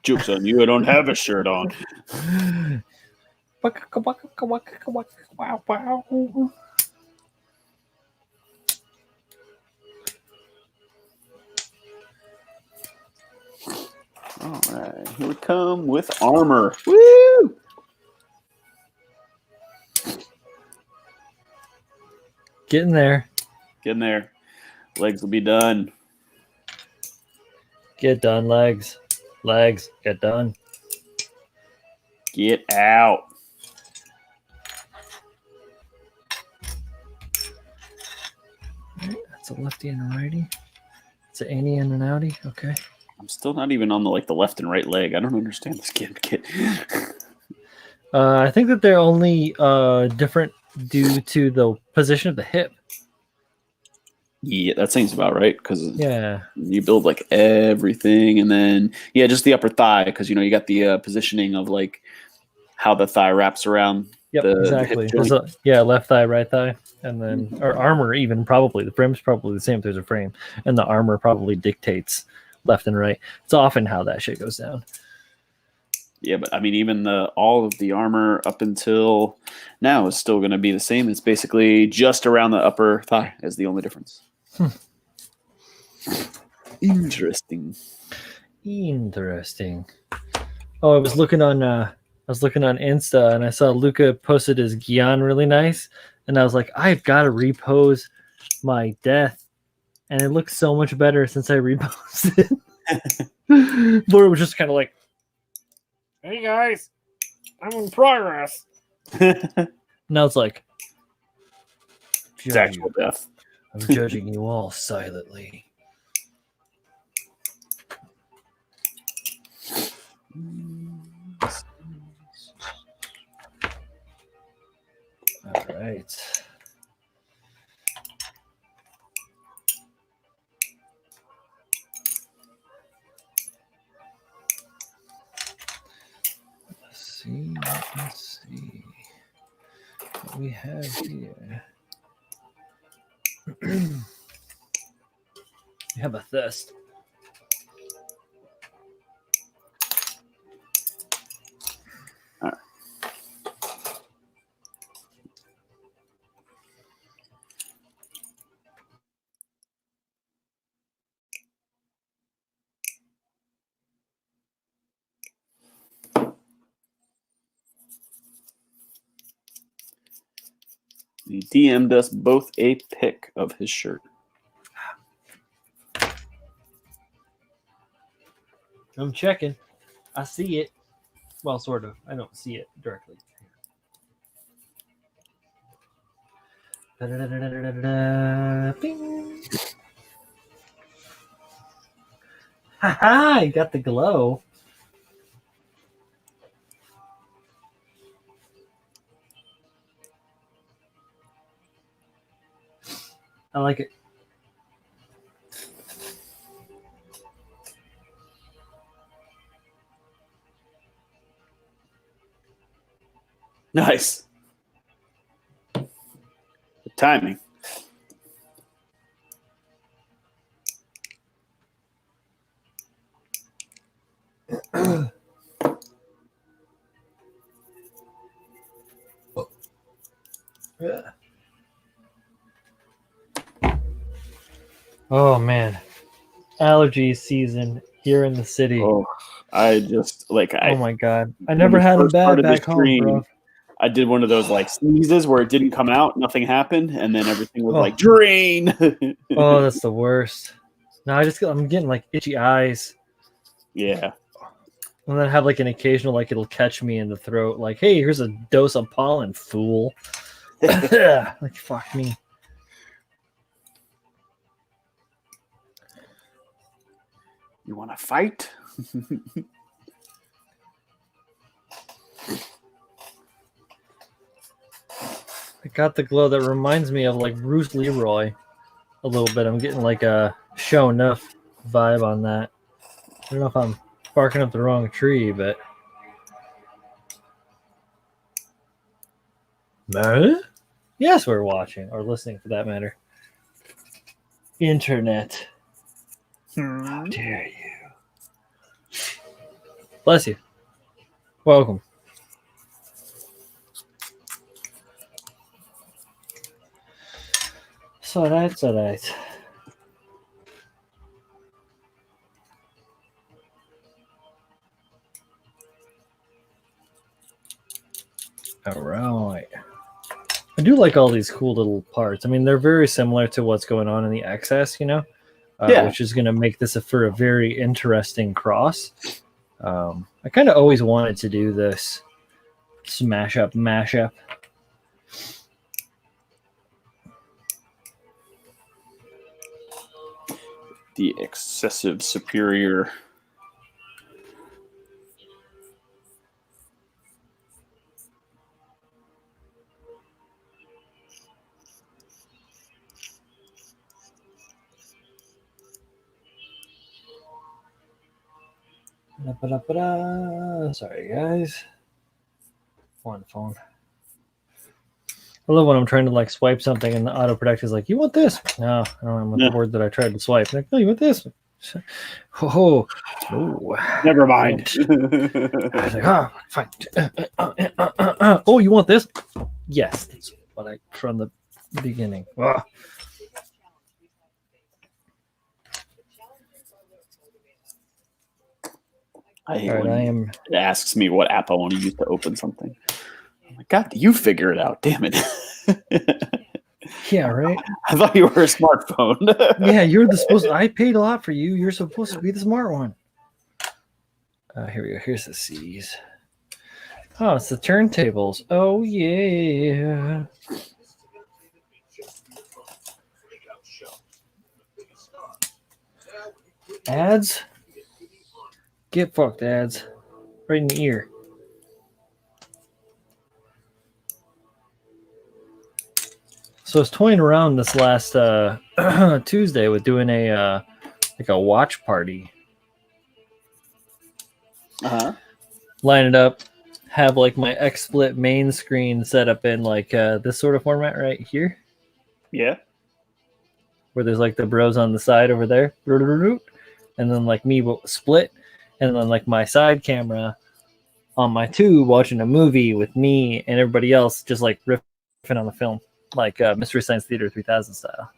Joke's on you. I don't have a shirt on. All right, here we come with armor. Woo! Getting there. Getting there. Legs will be done. Get done, legs. Legs, get done. Get out. That's a lefty and a righty. It's an Annie and an outie. Okay. I'm still not even on the left and right leg. I don't understand this kid. I think that they're only different due to the position of the hip. Yeah, that seems about right because you build like everything, and then just the upper thigh because you got the positioning of like how the thigh wraps around. Yep, exactly. Left thigh, right thigh, and then or armor even probably. The frame's probably the same if there's a frame, and the armor probably dictates left and right. It's often how that shit goes down. Yeah, but I mean, even all of the armor up until now is still going to be the same. It's basically just around the upper thigh is the only difference. Interesting. Oh, I was looking on Insta and I saw Luca posted his Gyan really nice, and I was like, I've got to repose my death, and it looks so much better since I reposted. Laura was just kind of like, "Hey guys, I'm in progress." Now it's like, it's actual death. I'm judging you all silently. All right. Let's see what we have here. We have a thirst. All right. He DM'd us both a pic of his shirt. I'm checking. I see it. Well, sort of. I don't see it directly. Bing. Ha-ha! I got the glow. I like it. Nice. The timing. Yeah. Oh man, allergy season here in the city. Oh, I just like oh my god, I never had them bad back home, bro. I did one of those like sneezes where it didn't come out, nothing happened, and then everything was Oh. like drain. Oh, that's the worst. No, I'm getting like itchy eyes. Yeah. And then have like an occasional like it'll catch me in the throat, like, hey, here's a dose of pollen, fool. Like fuck me. You want to fight? I got the glow that reminds me of like Bruce Leroy a little bit. I'm getting like a show enough vibe on that. I don't know if I'm barking up the wrong tree, but yes, we're watching or listening for that matter. Internet. How dare you? Bless you. Welcome. So that's all right. All right. I do like all these cool little parts. I mean, they're very similar to what's going on in the XS, you know, which is going to make this for a very interesting cross. I kind of always wanted to do this smash up, mashup. The excessive superior. Sorry, guys. One phone. I love when I'm trying to like swipe something and the auto protect is like, "You want this?" No, I don't want the word that I tried to swipe. Like, no, you want this? Oh, Never mind. I was like, fine. Oh, you want this? Yes, that's what I from the beginning. Ugh. I hate All right, when it asks me what app I want to use to open something. I'm like, God, you figure it out. Damn it. Yeah, right. I thought you were a smartphone. Yeah, you're the supposed. I paid a lot for you. You're supposed to be the smart one. Here we go. Here's the C's. Oh, it's the turntables. Oh yeah. Ads. Get fucked, ads. Right in the ear. So I was toying around this last Tuesday with doing a like a watch party. Line it up, have like my XSplit main screen set up in like this sort of format right here. Yeah. Where there's like the bros on the side over there. And then like me split. And then like my side camera on my tube watching a movie with me and everybody else just like riffing on the film. Like Mystery Science Theater 3000 style.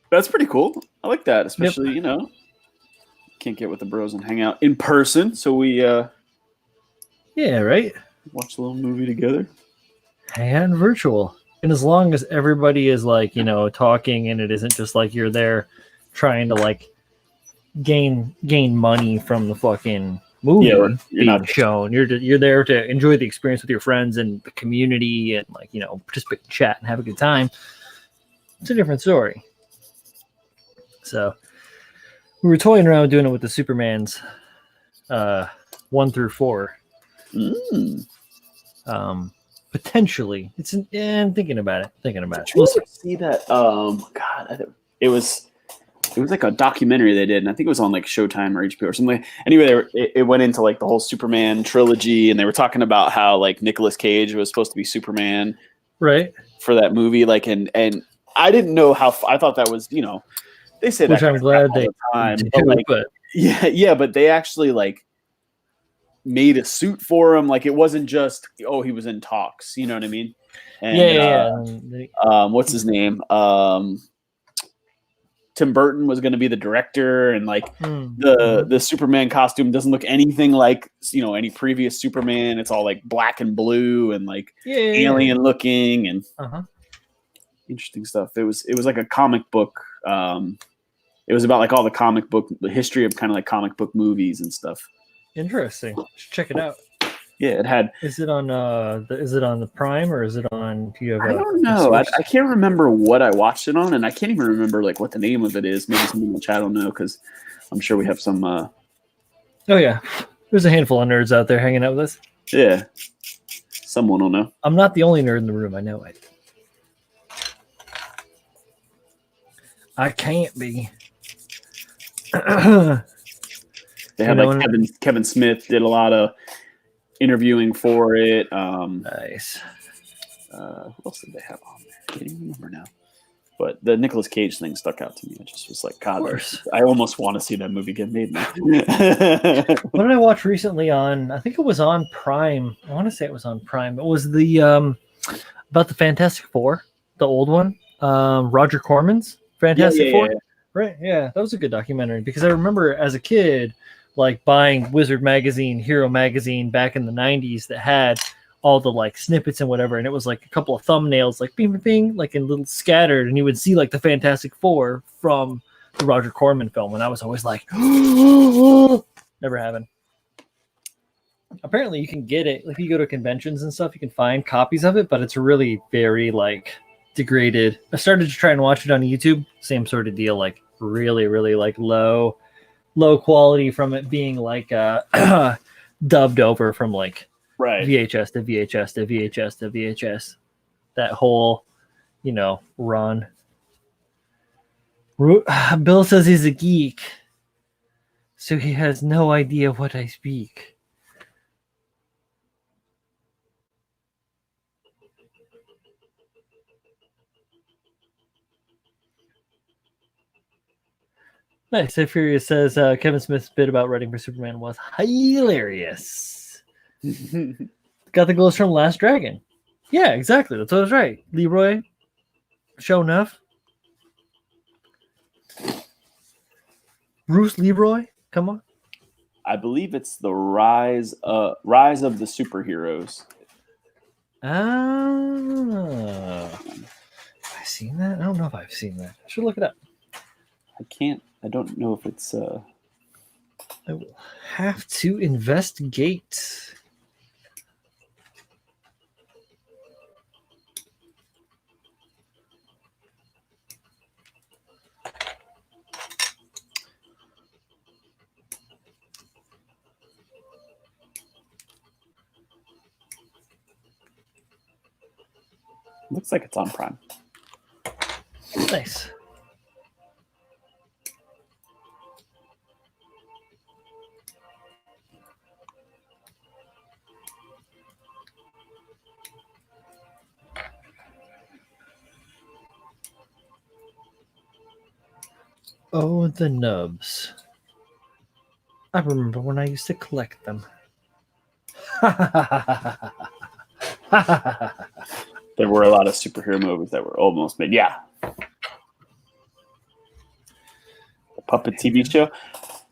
That's pretty cool. I like that, especially, you know, can't get with the bros and hang out in person. So we yeah, right? Watch a little movie together. And virtual. And as long as everybody is like, you know, talking and it isn't just like you're there trying to like gain money from the fucking movie you're being not shown. You're there to enjoy the experience with your friends and the community and like, you know, participate in chat and have a good time. It's a different story. So we were toying around doing it with the Supermans 1 through 4. Potentially, it's I'm thinking about it. We'll see that. God, it was like a documentary they did, and I think it was on like Showtime or HBO or something. Anyway, it went into like the whole Superman trilogy, and they were talking about how like Nicolas Cage was supposed to be Superman, right, for that movie. Like, and I didn't know how. I thought that was, you know, they say which that I'm glad they do, but, like, but yeah, but they actually like made a suit for him. Like, it wasn't just, oh, he was in talks. You know what I mean? And, yeah. what's his name? Tim Burton was going to be the director, and like Mm-hmm. the Superman costume doesn't look anything like any previous Superman. It's all like black and blue and like alien looking and interesting stuff. It was like a comic book. It was about like all the history of kind of like comic book movies and stuff. Interesting. Should check it out. Yeah, it had. Is it on the Prime or is it on? Do you have? I don't know. I can't remember what I watched it on, and I can't even remember like what the name of it is. Maybe some in the chat will know because I'm sure we have some. Oh yeah, there's a handful of nerds out there hanging out with us. Yeah, someone will know. I'm not the only nerd in the room. I know it. I can't be. They had like Kevin Smith did a lot of interviewing for it. Nice. What else did they have on there? I can't even remember now. But the Nicolas Cage thing stuck out to me. I just was like, God, I almost want to see that movie get made now. What did I watch recently on? I think it was on Prime. I want to say it was on Prime. It was the about the Fantastic Four, the old one. Roger Corman's Fantastic Four. Yeah. Right. Yeah, that was a good documentary because I remember as a kid, like buying Wizard magazine, Hero magazine back in the 90s that had all the like snippets and whatever, and it was like a couple of thumbnails like bing bing like in little scattered, and you would see like the Fantastic Four from the Roger Corman film, and I was always like never happened. Apparently you can get it like if you go to conventions and stuff, you can find copies of it, but it's really very like degraded. I started to try and watch it on YouTube, same sort of deal, like really like low quality from it being like dubbed over from like VHS to VHS to VHS to VHS. That whole, run. Bill says he's a geek, so he has no idea what I speak. Nice. So Furious says Kevin Smith's bit about writing for Superman was hilarious. Got the glows from Last Dragon. Yeah, exactly. That's what I was right. Leroy, show enough. Bruce Leroy, come on. I believe it's the Rise of the Superheroes. Have I seen that? I don't know if I've seen that. I should look it up. I don't know if it's. I will have to investigate. Looks like it's on Prime. Nice. Oh, the nubs. I remember when I used to collect them. There were a lot of superhero movies that were almost made. Yeah. The Puppet TV show.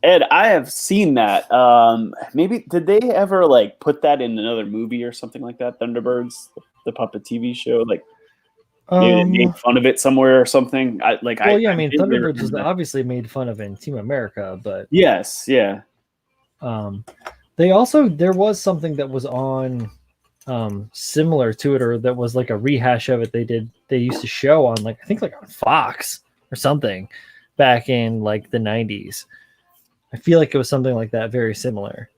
Ed, I have seen that. Maybe did they ever like put that in another movie or something like that? Thunderbirds, the Puppet TV show, like maybe they made fun of it somewhere or something. Thunderbirds was obviously made fun of in Team America, but yes, yeah. There was something that was on similar to it, or that was like a rehash of it. They used to show on like I think like on Fox or something back in like the 90s. I feel like it was something like that, very similar.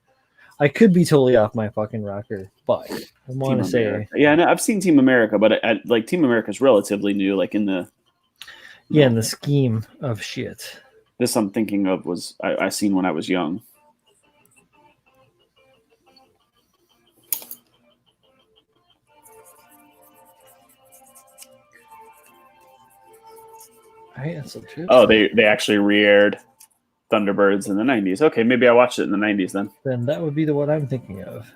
I could be totally off my fucking rocker, but I want to say, yeah, no, I've seen Team America, but like Team America is relatively new, like in the in the scheme of shit. This I'm thinking of was I seen when I was young. Oh, they actually re-aired Thunderbirds in the 90s. Okay, maybe I watched it in the 90s then. Then that would be the one I'm thinking of.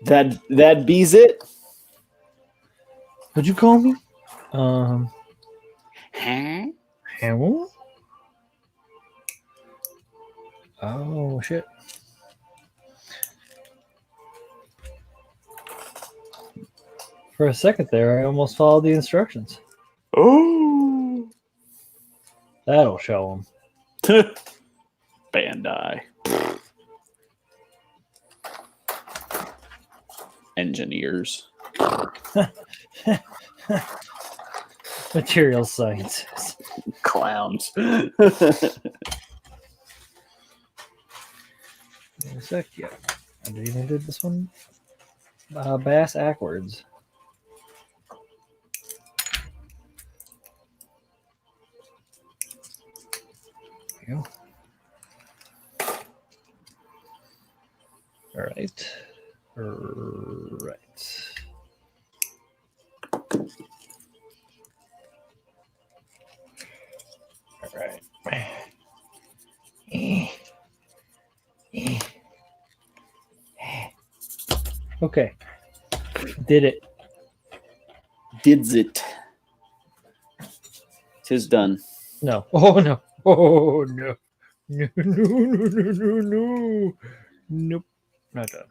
That bees it. What'd you call me? Huh? Hello? Oh shit. For a second there, I almost followed the instructions. Oh. That'll show them. Bandai. Engineers. Material science. Clowns. Wait a sec, yeah. I even did this one. Bass backwards. There you go. All right. Right. All right. Okay. Did it. Dids it. Tis done. No. Oh no. Oh no. No, no, no, no, no, no. Nope. Not done.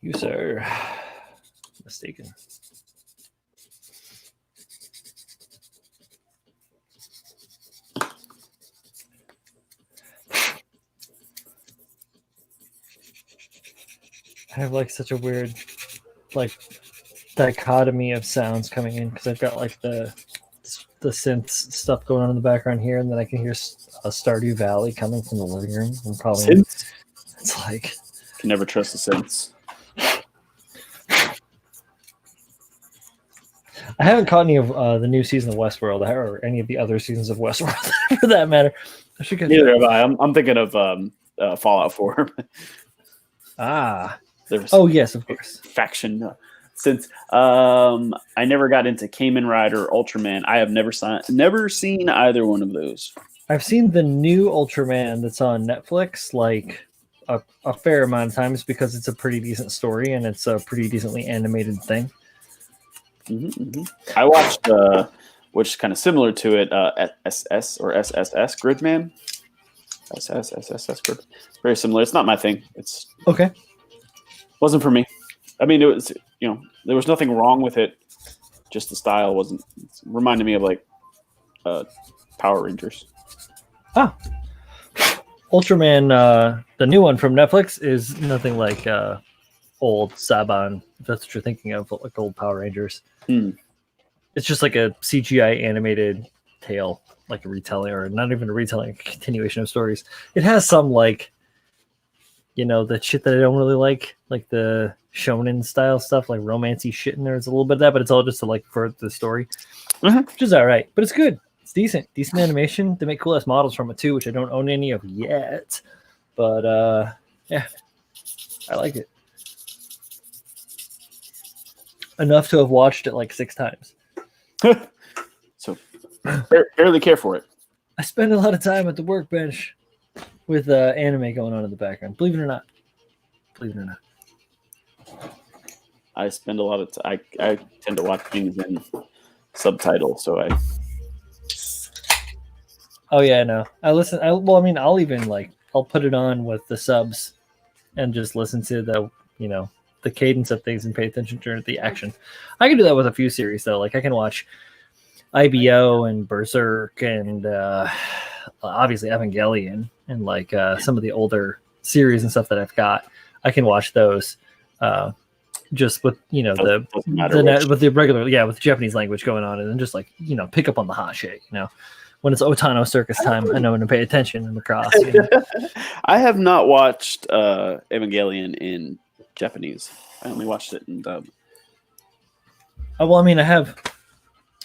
You, sir. Mistaken. I have like such a weird like dichotomy of sounds coming in because I've got like the synth stuff going on in the background here, and then I can hear Stardew Valley coming from the living room. I'm probably Synths? it's like Can never trust the synths. I haven't caught any of the new season of Westworld or any of the other seasons of Westworld for that matter. I should get Neither have I. I'm thinking of Fallout 4. There's Oh yes, of course. faction since I never got into Kamen Rider, Ultraman. I have never seen either one of those. I've seen the new Ultraman that's on Netflix like a fair amount of times because it's a pretty decent story and it's a pretty decently animated thing. I watched, which is kind of similar to it, SS or SSS Gridman. SSS Grid. Very similar. It's not my thing. It's okay. Wasn't for me. I mean, it was, there was nothing wrong with it. Just the style wasn't. It reminded me of like Power Rangers. Ah, Ultraman, the new one from Netflix, is nothing like old Saban. If that's what you're thinking of, like old Power Rangers. It's just like a CGI animated tale, like a retelling, or not even a retelling, a continuation of stories. It has some like, the shit that I don't really like the shonen style stuff, like romancy shit in there. It's a little bit of that, but it's all just to like further the story, which is all right. But it's good. It's decent animation. They make cool ass models from it too, which I don't own any of yet. But yeah, I like it enough to have watched it like 6 times. So barely care for it. I spend a lot of time at the workbench with anime going on in the background. Believe it or not. I spend a lot of time. I tend to watch things in subtitles, so I. Oh yeah, no. I'll even I'll put it on with the subs and just listen to the the cadence of things and pay attention to the action. I can do that with a few series though. Like I can watch IBO and Berserk and obviously Evangelion and like some of the older series and stuff that I've got. I can watch those just with with the regular with the Japanese language going on, and then just like pick up on the hot shit. When it's Otano Circus time, I know when to pay attention in lacrosse. I have not watched Evangelion in Japanese. I only watched it in dub. Oh, well, I mean, I have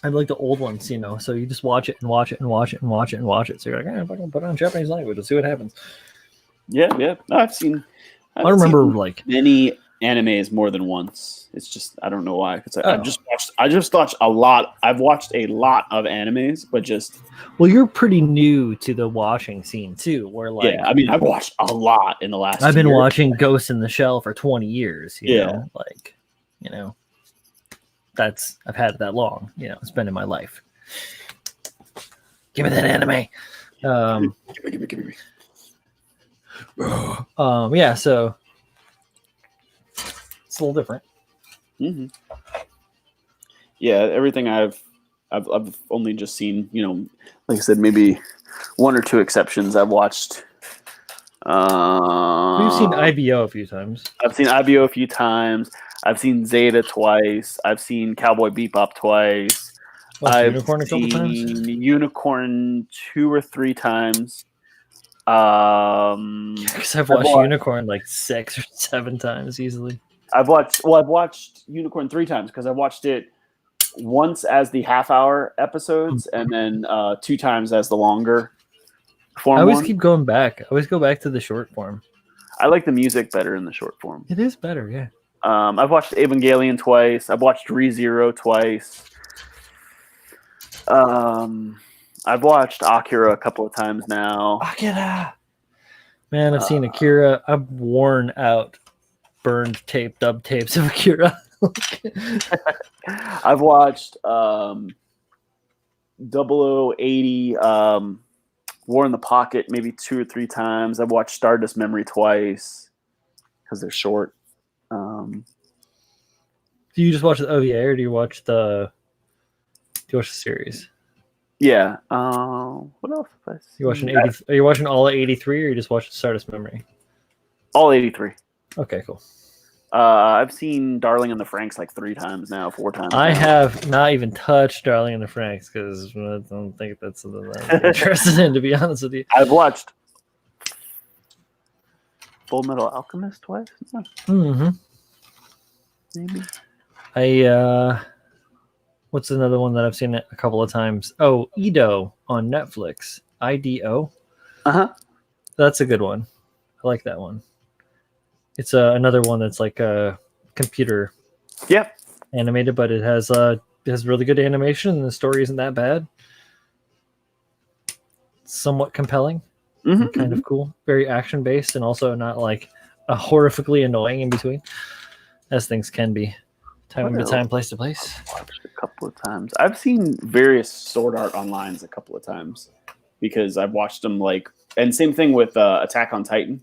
like the old ones, so you just watch it and watch it and watch it and watch it and watch it. So you're like, if I can put it on Japanese language, let's see what happens. Yeah. No, I've seen. I remember like many animes more than once. It's just I don't know why. Because I just watched a lot. I've watched a lot of animes, but just you're pretty new to the watching scene too. Where like I mean, I've watched a lot in the last. I've been year. watching Ghost in the Shell for 20 years. You know, like I've had it that long. It's been in my life. Give me that anime. Give me. Yeah, so it's a little different. Mm-hmm. Yeah, everything I've only just seen, like I said, maybe one or two exceptions. I've watched. We've seen IBO a few times. I've seen IBO a few times. I've seen Zeta twice. I've seen Cowboy Bebop twice. I've Unicorn a couple times. Unicorn 2 or 3 times. Because I've watched Unicorn like 6 or 7 times easily. I've watched Unicorn 3 times because I watched it once as the half-hour episodes and then 2 times as the longer form. I always keep going back. I always go back to the short form. I like the music better in the short form. It is better, yeah. I've watched Evangelion twice. I've watched ReZero twice. I've watched Akira a couple of times now. Akira! Man, I've seen Akira. I've worn out burned tape, dub tapes of Akira. I've watched 0080 War in the Pocket maybe 2 or 3 times. I've watched Stardust Memory twice because they're short. Do you just watch the OVA or do you watch the series? Yeah. What else have I seen? Are you watching all of 83 or you just watch Stardust Memory? All 83. Okay, cool. I've seen Darling in the Franxx like 3 times now, 4 times. I have not even touched Darling in the Franxx because I don't think that's something that I'm interested in, to be honest with you. I've watched Full Metal Alchemist twice. Mm-hmm. Maybe. What's another one that I've seen a couple of times? Oh, Ido on Netflix. IDO. That's a good one. I like that one. It's another one that's like a computer animated, but it has really good animation and the story isn't that bad. Somewhat compelling. Kind of cool. Very action based and also not like a horrifically annoying in between, as things can be. Time to time, place to place. I've watched a couple of times. I've seen various Sword Art Onlines a couple of times because I've watched them and same thing with Attack on Titan.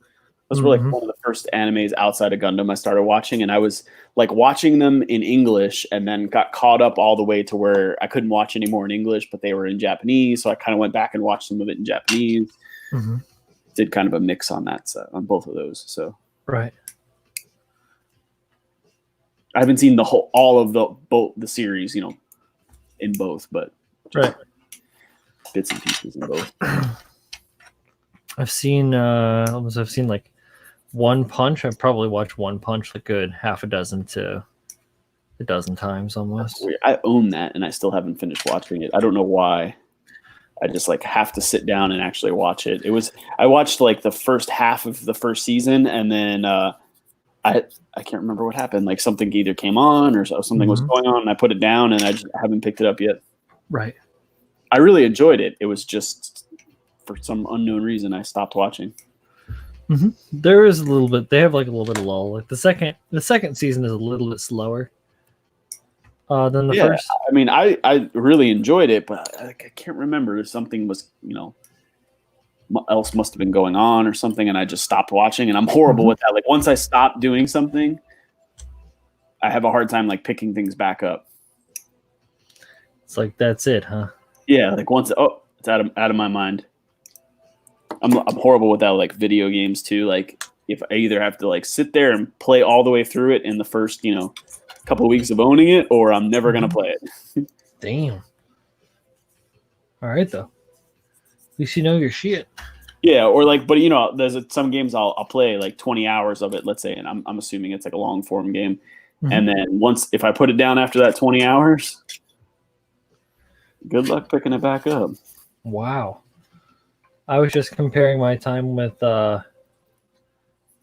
Those were one of the first animes outside of Gundam I started watching, and I was watching them in English and then got caught up all the way to where I couldn't watch anymore in English, but they were in Japanese, so I kind of went back and watched some of it in Japanese. Did kind of a mix on that on both of those. So right. I haven't seen all of the series, in both, but right. Bits and pieces in both. I've seen like One Punch. I've probably watched One Punch a good half a dozen to a dozen times almost. I own that and I still haven't finished watching it. I don't know why. I just have to sit down and actually watch it. I watched the first half of the first season and then I can't remember what happened. Something either came on or something was going on and I put it down and I just haven't picked it up yet. Right. I really enjoyed it. It was just for some unknown reason I stopped watching. There is a little bit. They have a little bit of lull. The second season is a little bit slower than the first. I mean, I really enjoyed it, but I can't remember if something was else must have been going on or something, and I just stopped watching. And I'm horrible with that. Once I stop doing something, I have a hard time picking things back up. It's that's it, huh? Yeah, once it's out of my mind. I'm horrible with that. Video games too. If I either have to sit there and play all the way through it in the first couple of weeks of owning it, or I'm never gonna play it. Damn. All right though. At least you know your shit. Yeah, or but there's some games I'll play 20 hours of it, let's say, and I'm assuming it's a long form game, and then if I put it down after that 20 hours, good luck picking it back up. Wow. I was just comparing my time with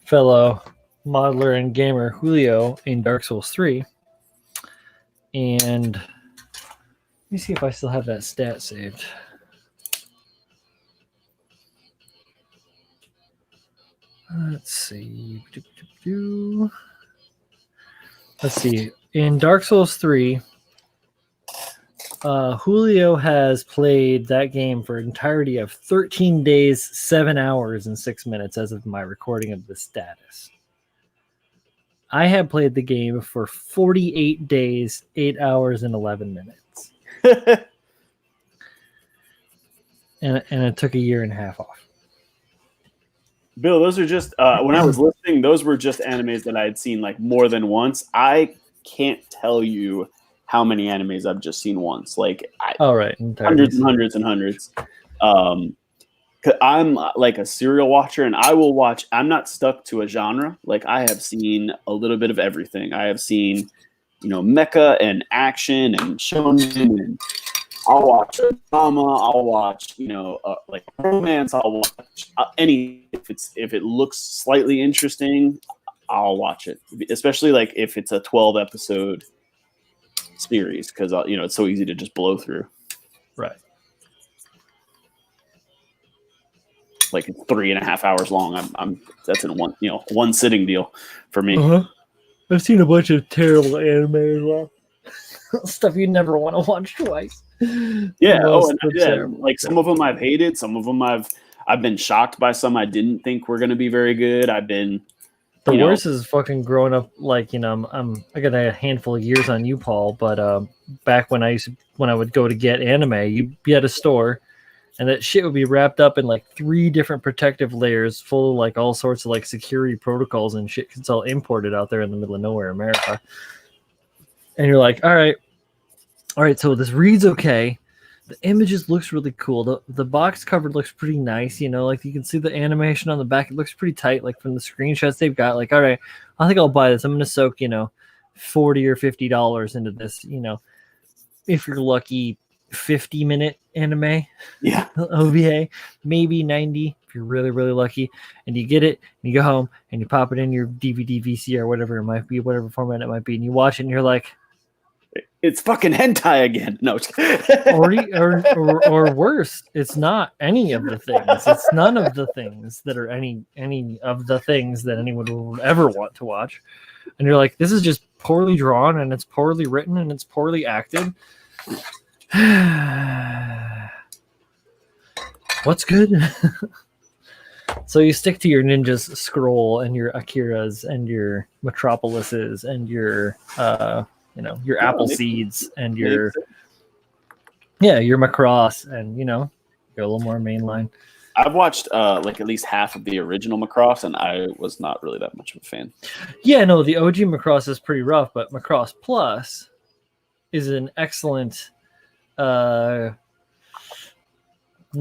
fellow modeler and gamer Julio in Dark Souls 3. And let me see if I still have that stat saved. Let's see. Let's see. In Dark Souls 3, Julio has played that game for an entirety of 13 days, 7 hours, and 6 minutes as of my recording of the status. I have played the game for 48 days, 8 hours, and 11 minutes. and it took a year and a half off. Bill, those are just when I was listening, those were just animes that I had seen like more than once. I can't tell you how many animes I've just seen once. Like right, hundreds and hundreds and hundreds. 'Cause I'm like a serial watcher, and I will watch. I'm not stuck to a genre. Like I have seen a little bit of everything. I have seen, mecha and action and shonen, and I'll watch a drama. I'll watch, like romance. I'll watch any if it looks slightly interesting, I'll watch it. Especially like if it's a 12 episode series, because it's so easy to just blow through. Right. Like it's 3.5 hours long. That's in one sitting deal for me. I've seen a bunch of terrible anime as well. Stuff you never want to watch twice. Yeah. Like some of them I've hated. Some of them I've been shocked by. Some I didn't think were going to be very good. I've been. The worst is fucking growing up. Like I got a handful of years on you, Paul. But back when I would go to get anime, you'd be at a store. And that shit would be wrapped up in like 3 different protective layers full of like all sorts of like security protocols and shit, because it's all imported out there in the middle of nowhere, America. And you're like, all right, so this reads okay. The images looks really cool. The box cover looks pretty nice, like you can see the animation on the back. It looks pretty tight, like from the screenshots they've got. Like, all right, I think I'll buy this. I'm going to soak, $40 or $50 into this, if you're lucky, 50-minute anime, OVA, maybe 90 if you're really, really lucky, and you get it, and you go home, and you pop it in your DVD, VCR, whatever it might be, whatever format it might be, and you watch it, and you're like, it's fucking hentai again. No. or worse, it's not any of the things. It's none of the things that are any of the things that anyone would ever want to watch, and you're like, this is just poorly drawn, and it's poorly written, and it's poorly acted. What's good? So you stick to your Ninjas Scroll and your Akiras and your Metropolises and your your Apple Seeds and your Macross, and you're a little more mainline. I've watched like at least half of the original Macross, and I was not really that much of a fan. Yeah, no, the OG Macross is pretty rough, but Macross Plus is an excellent I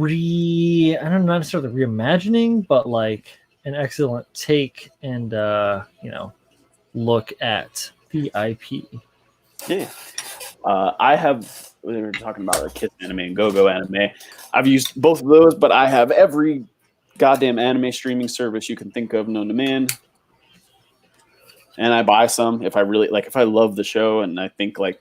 don't know, not necessarily reimagining, but like an excellent take and look at the IP. Yeah. I have, we were talking about like Kiss Anime and Go-Go Anime. I've used both of those, but I have every goddamn anime streaming service you can think of known to man. And I buy some if I really like, if I love the show, and I think like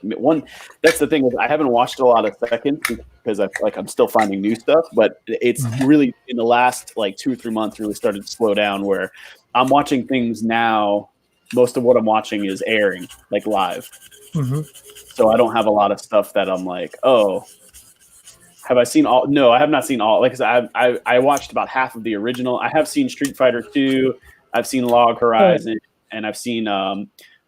that's the thing is I haven't watched a lot of seconds because I'm still finding new stuff, but it's really in the last like 2 or 3 months really started to slow down where I'm watching things now. Most of what I'm watching is airing like live. So I don't have a lot of stuff that I'm like, oh, have I seen all? No, I have not seen all. Like I said, I watched about half of the original. I have seen Street Fighter 2. I've seen Log Horizon. And I've seen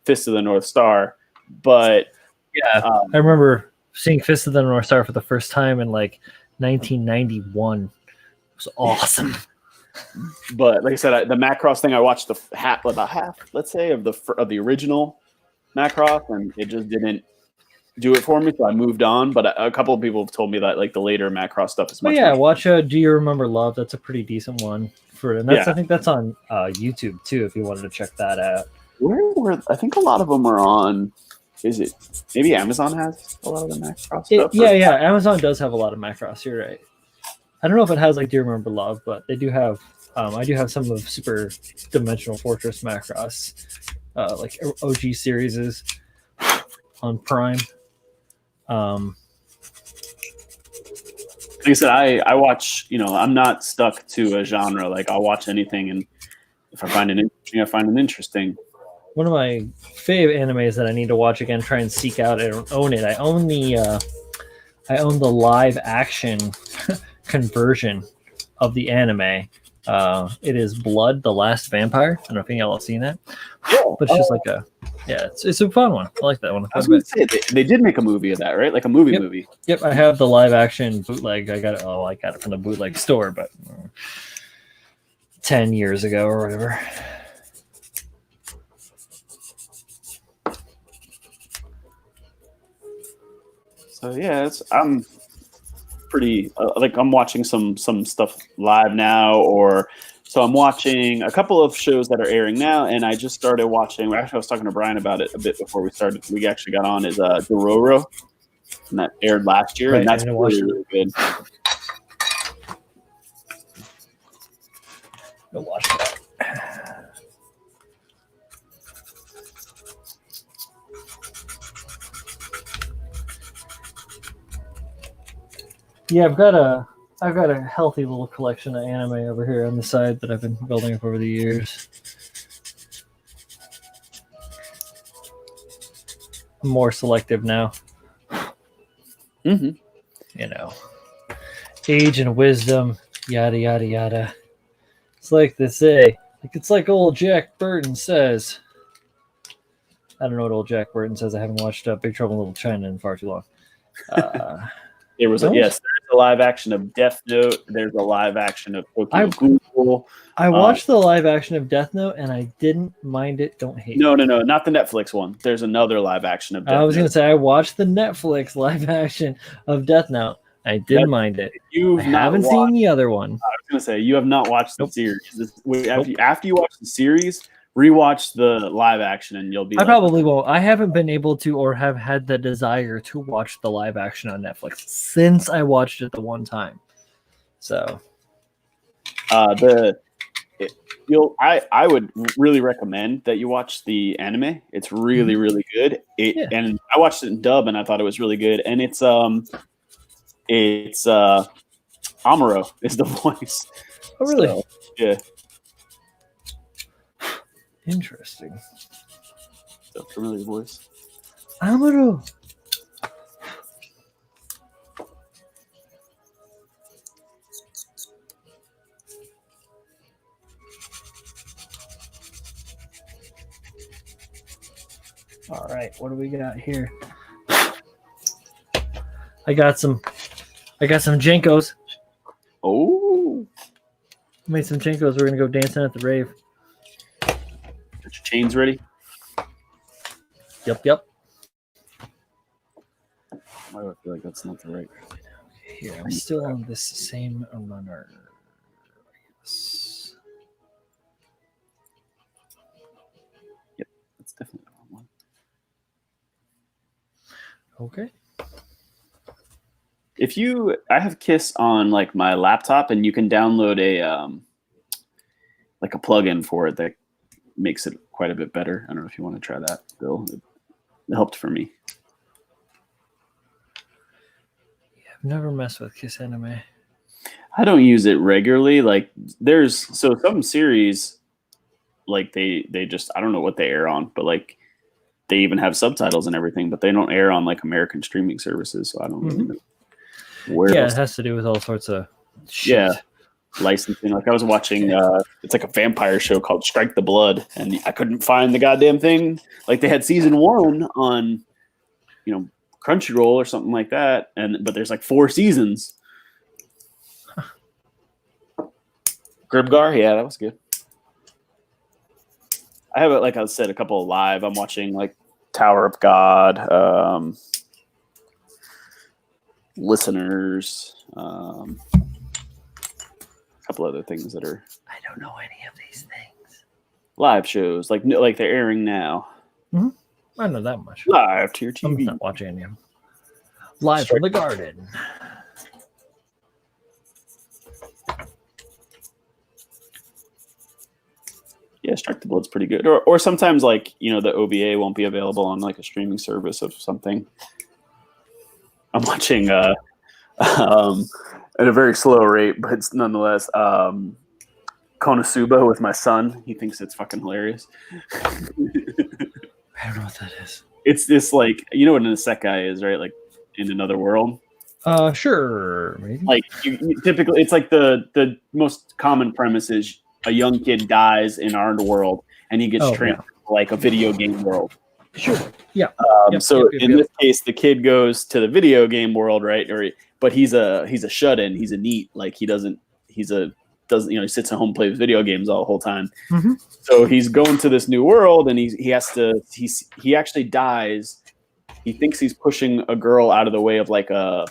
Fist of the North Star, but yeah, I remember seeing Fist of the North Star for the first time in like 1991. It was awesome. But like I said, the Macross thing, I watched about half, let's say, of the original Macross, and it just didn't do it for me, so I moved on. But a couple of people have told me that like the later Macross stuff is much. Watch Do You Remember Love? That's a pretty decent one. I think that's on YouTube too, if you wanted to check that out. I think a lot of them are on. Is it maybe Amazon has a lot of the Macross stuff? Amazon does have a lot of Macross. You're right. I don't know if it has like Do You Remember Love, but they do have I do have some of Super Dimensional Fortress Macross, like OG series on Prime. Like I said, I watch. I'm not stuck to a genre. Like I'll watch anything, and if I find it interesting, I find it interesting. One of my fave animes that I need to watch again, try and seek out. I don't own it. I own the live action conversion of the anime. It is Blood, the Last Vampire. I don't know if any of y'all have seen that, but it's just like it's a fun one. I like that one. I was going to say they did make a movie of that, right? Like a movie. Yep, I have the live action bootleg. I got it from the bootleg store, but 10 years ago or whatever. So yeah, I'm pretty I'm watching some stuff live now, or so I'm watching a couple of shows that are airing now, and I just started watching. Actually, I was talking to Brian about it a bit before we started. We actually got on is Dororo, and that aired last year, and that's really good. Go watch that. Yeah, I've got a healthy little collection of anime over here on the side that I've been building up over the years. I'm more selective now. Mm-hmm. Age and wisdom, yada yada yada. It's like they say. It's like old Jack Burton says. I don't know what old Jack Burton says. I haven't watched Big Trouble in Little China in far too long. There was there's a live action of Death Note. There's a live action of Tokyo Ghoul. I watched the live action of Death Note and I didn't mind it. Don't hate No, it. no, not the Netflix one. There's another live action of Death Note. I was going to say I watched the Netflix live action of Death Note. I didn't mind it. I haven't seen the other one. I was going to say you have not watched the series. After you watch the series, rewatch the live action and you'll be. I probably won't. I haven't been able to or have had the desire to watch the live action on Netflix since I watched it the one time. So, I would really recommend that you watch the anime. It's really, really good. And I watched it in dub and I thought it was really good. And it's Amuro is the voice. Oh, really? So, yeah. Interesting. So, familiar voice. Amuro. All right, what do we got here? I got some Jenkos. Oh. Made some Jenkos. We're gonna go dancing at the rave. Get your chains ready. Yep. Why do I feel like that's not the right? Here, I'm still on this same runner. Yes. Yep, that's definitely the wrong one. Okay. I have Kiss on like my laptop, and you can download a plugin for it that makes it quite a bit better. I don't know if you want to try that, Bill. It helped for me. Yeah, I've never messed with Kiss anime. I don't use it regularly. Like some series, like they just, I don't know what they air on, but like they even have subtitles and everything, but they don't air on like American streaming services. So I don't really know. It has to do with all sorts of shit. Licensing. Like I was watching it's like a vampire show called Strike the Blood, and I couldn't find the goddamn thing. Like they had season 1 on Crunchyroll or something like that, but there's like 4 seasons. Gribgar, yeah, that was good. I have, like I said, a couple of live. I'm watching like Tower of God, Listeners, a couple other things that are. I don't know any of these things. Live shows, like they're airing now. Mm-hmm. I don't know that much. Live to your TV. I'm not watching any of them. Live from the garden. Yeah, Strike the Blood's pretty good. Or sometimes like, the OVA won't be available on like a streaming service of something. I'm watching at a very slow rate, but it's nonetheless Konosuba with my son. He thinks it's fucking hilarious. I don't know what that is. It's this like, you know what an isekai is, right? Like in another world. Sure, maybe. Like you typically, it's like the most common premise is a young kid dies in our world and he gets transferred to like a video game world. Sure. Yeah. In this case, the kid goes to the video game world, right? But he's a shut-in. He's a NEET. Like he sits at home and plays video games all the whole time. Mm-hmm. So he's going to this new world, and he actually dies. He thinks he's pushing a girl out of the way of like a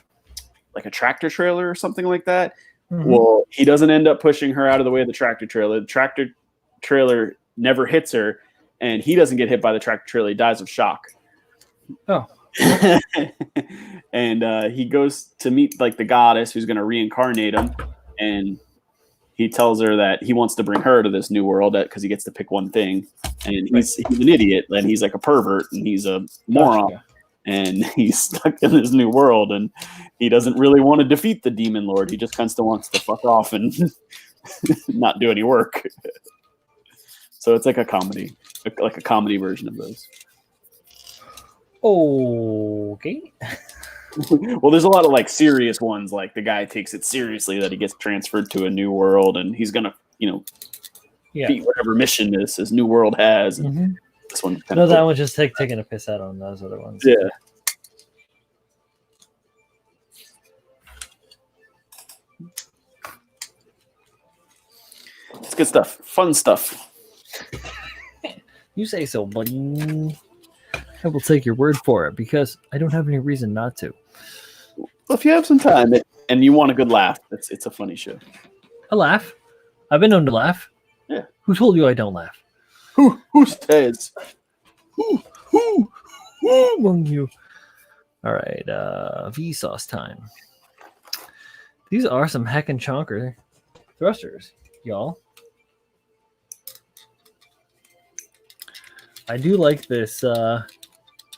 tractor trailer or something like that. Mm-hmm. Well, he doesn't end up pushing her out of the way of the tractor trailer. The tractor trailer never hits her, and he doesn't get hit by the tractor trailer. He dies of shock. Oh. And he goes to meet like the goddess who's going to reincarnate him, and he tells her that he wants to bring her to this new world because he gets to pick one thing. And he's an idiot, and he's like a pervert, and he's a moron. Gotcha. And he's stuck in this new world, and he doesn't really want to defeat the demon lord. He just kind of wants to fuck off and not do any work. So it's like a comedy, like a comedy version of those. Okay. Well, there's a lot of like serious ones. Like the guy takes it seriously that he gets transferred to a new world, and he's gonna, beat whatever mission this new world has. And mm-hmm. This one, that one's just taking a piss out on those other ones. Yeah. It's good stuff. Fun stuff. You say so, buddy. I will take your word for it because I don't have any reason not to. Well, if you have some time and you want a good laugh, it's a funny show. I laugh. I've been known to laugh. Yeah. Who told you I don't laugh? Who says? Who among you? All right, Vsauce time. These are some heckin' chonker thrusters, y'all. I do like this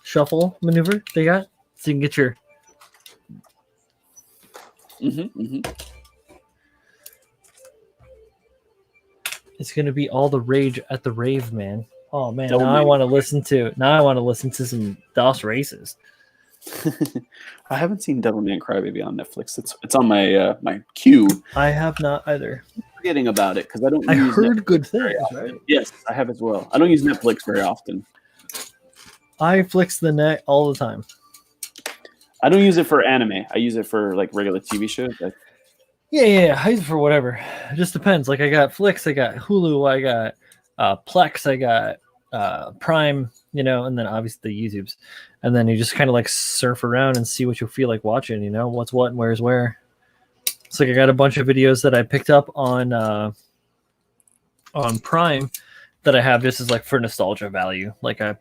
shuffle maneuver they got, so you can get your. It's gonna be all the rage at the rave, man. Oh man, now I want to listen to some DOS races. I haven't seen Devilman Crybaby on Netflix. It's on my my queue. I have not either. I'm forgetting about it because I don't. I heard Netflix good things. Right? Yes, I have as well. I don't use Netflix very often. I flicks the net all the time. I don't use it for anime. I use it for like regular TV shows. Yeah. I use it for whatever. It just depends. Like I got Flix, I got Hulu, I got Plex, I got Prime, and then obviously the YouTubes. And then you just kind of like surf around and see what you feel like watching, what's what and where's where. It's like I got a bunch of videos that I picked up on Prime that I have just as like for nostalgia value. Like I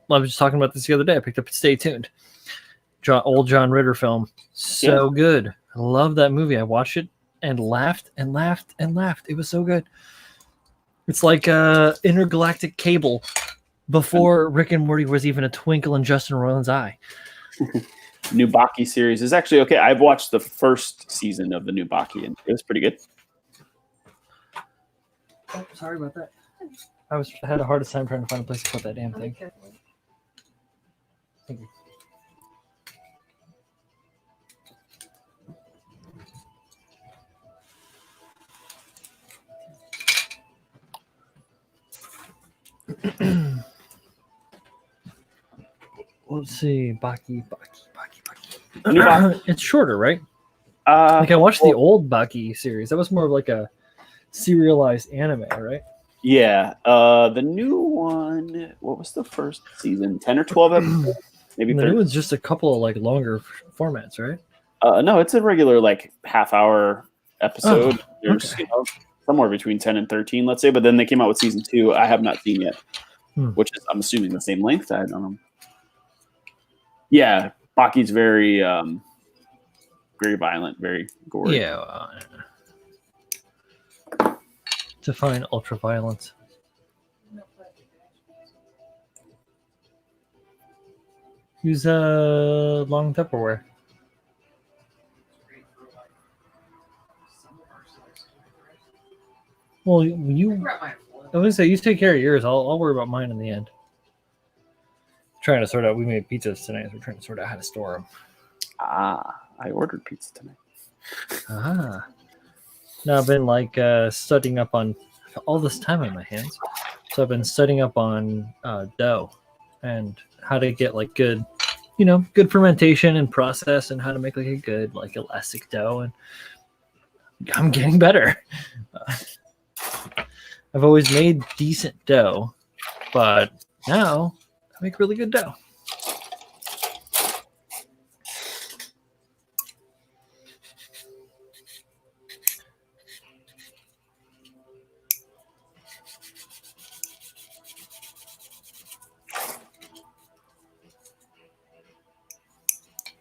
was just talking about this the other day. I picked up Stay Tuned. Old John Ritter film. So good. I love that movie. I watched it and laughed and laughed and laughed. It was so good. It's like intergalactic cable before Rick and Morty was even a twinkle in Justin Roiland's eye. New Baki series is actually okay. I've watched the first season of the new Baki, and it was pretty good. Oh, sorry about that. I had a hardest time trying to find a place to put that damn thing. Thank you. Let's see, Baki. It's shorter, right? Like I watched the old Baki series. That was more of like a serialized anime, right? Yeah. The new one. What was the first season? 10 or 12 episodes? Maybe. The new one's just a couple of like longer formats, right? No, it's a regular like half-hour episode. Oh, There's somewhere between 10 and 13, let's say. But then they came out with season 2. I have not seen yet, which is I'm assuming the same length. I don't know. Yeah, Baki's very violent, very gory. Yeah. Define ultra violence. Use a long Tupperware. Well, I was gonna say you take care of yours. I'll worry about mine in the end. Trying to sort out. We made pizzas tonight. So we're trying to sort out how to store them. I ordered pizza tonight. Now I've been like studying up on all this time on my hands. So I've been studying up on dough and how to get like good, good fermentation and process and how to make like a good like elastic dough. And I'm getting better. I've always made decent dough, but now I make really good dough.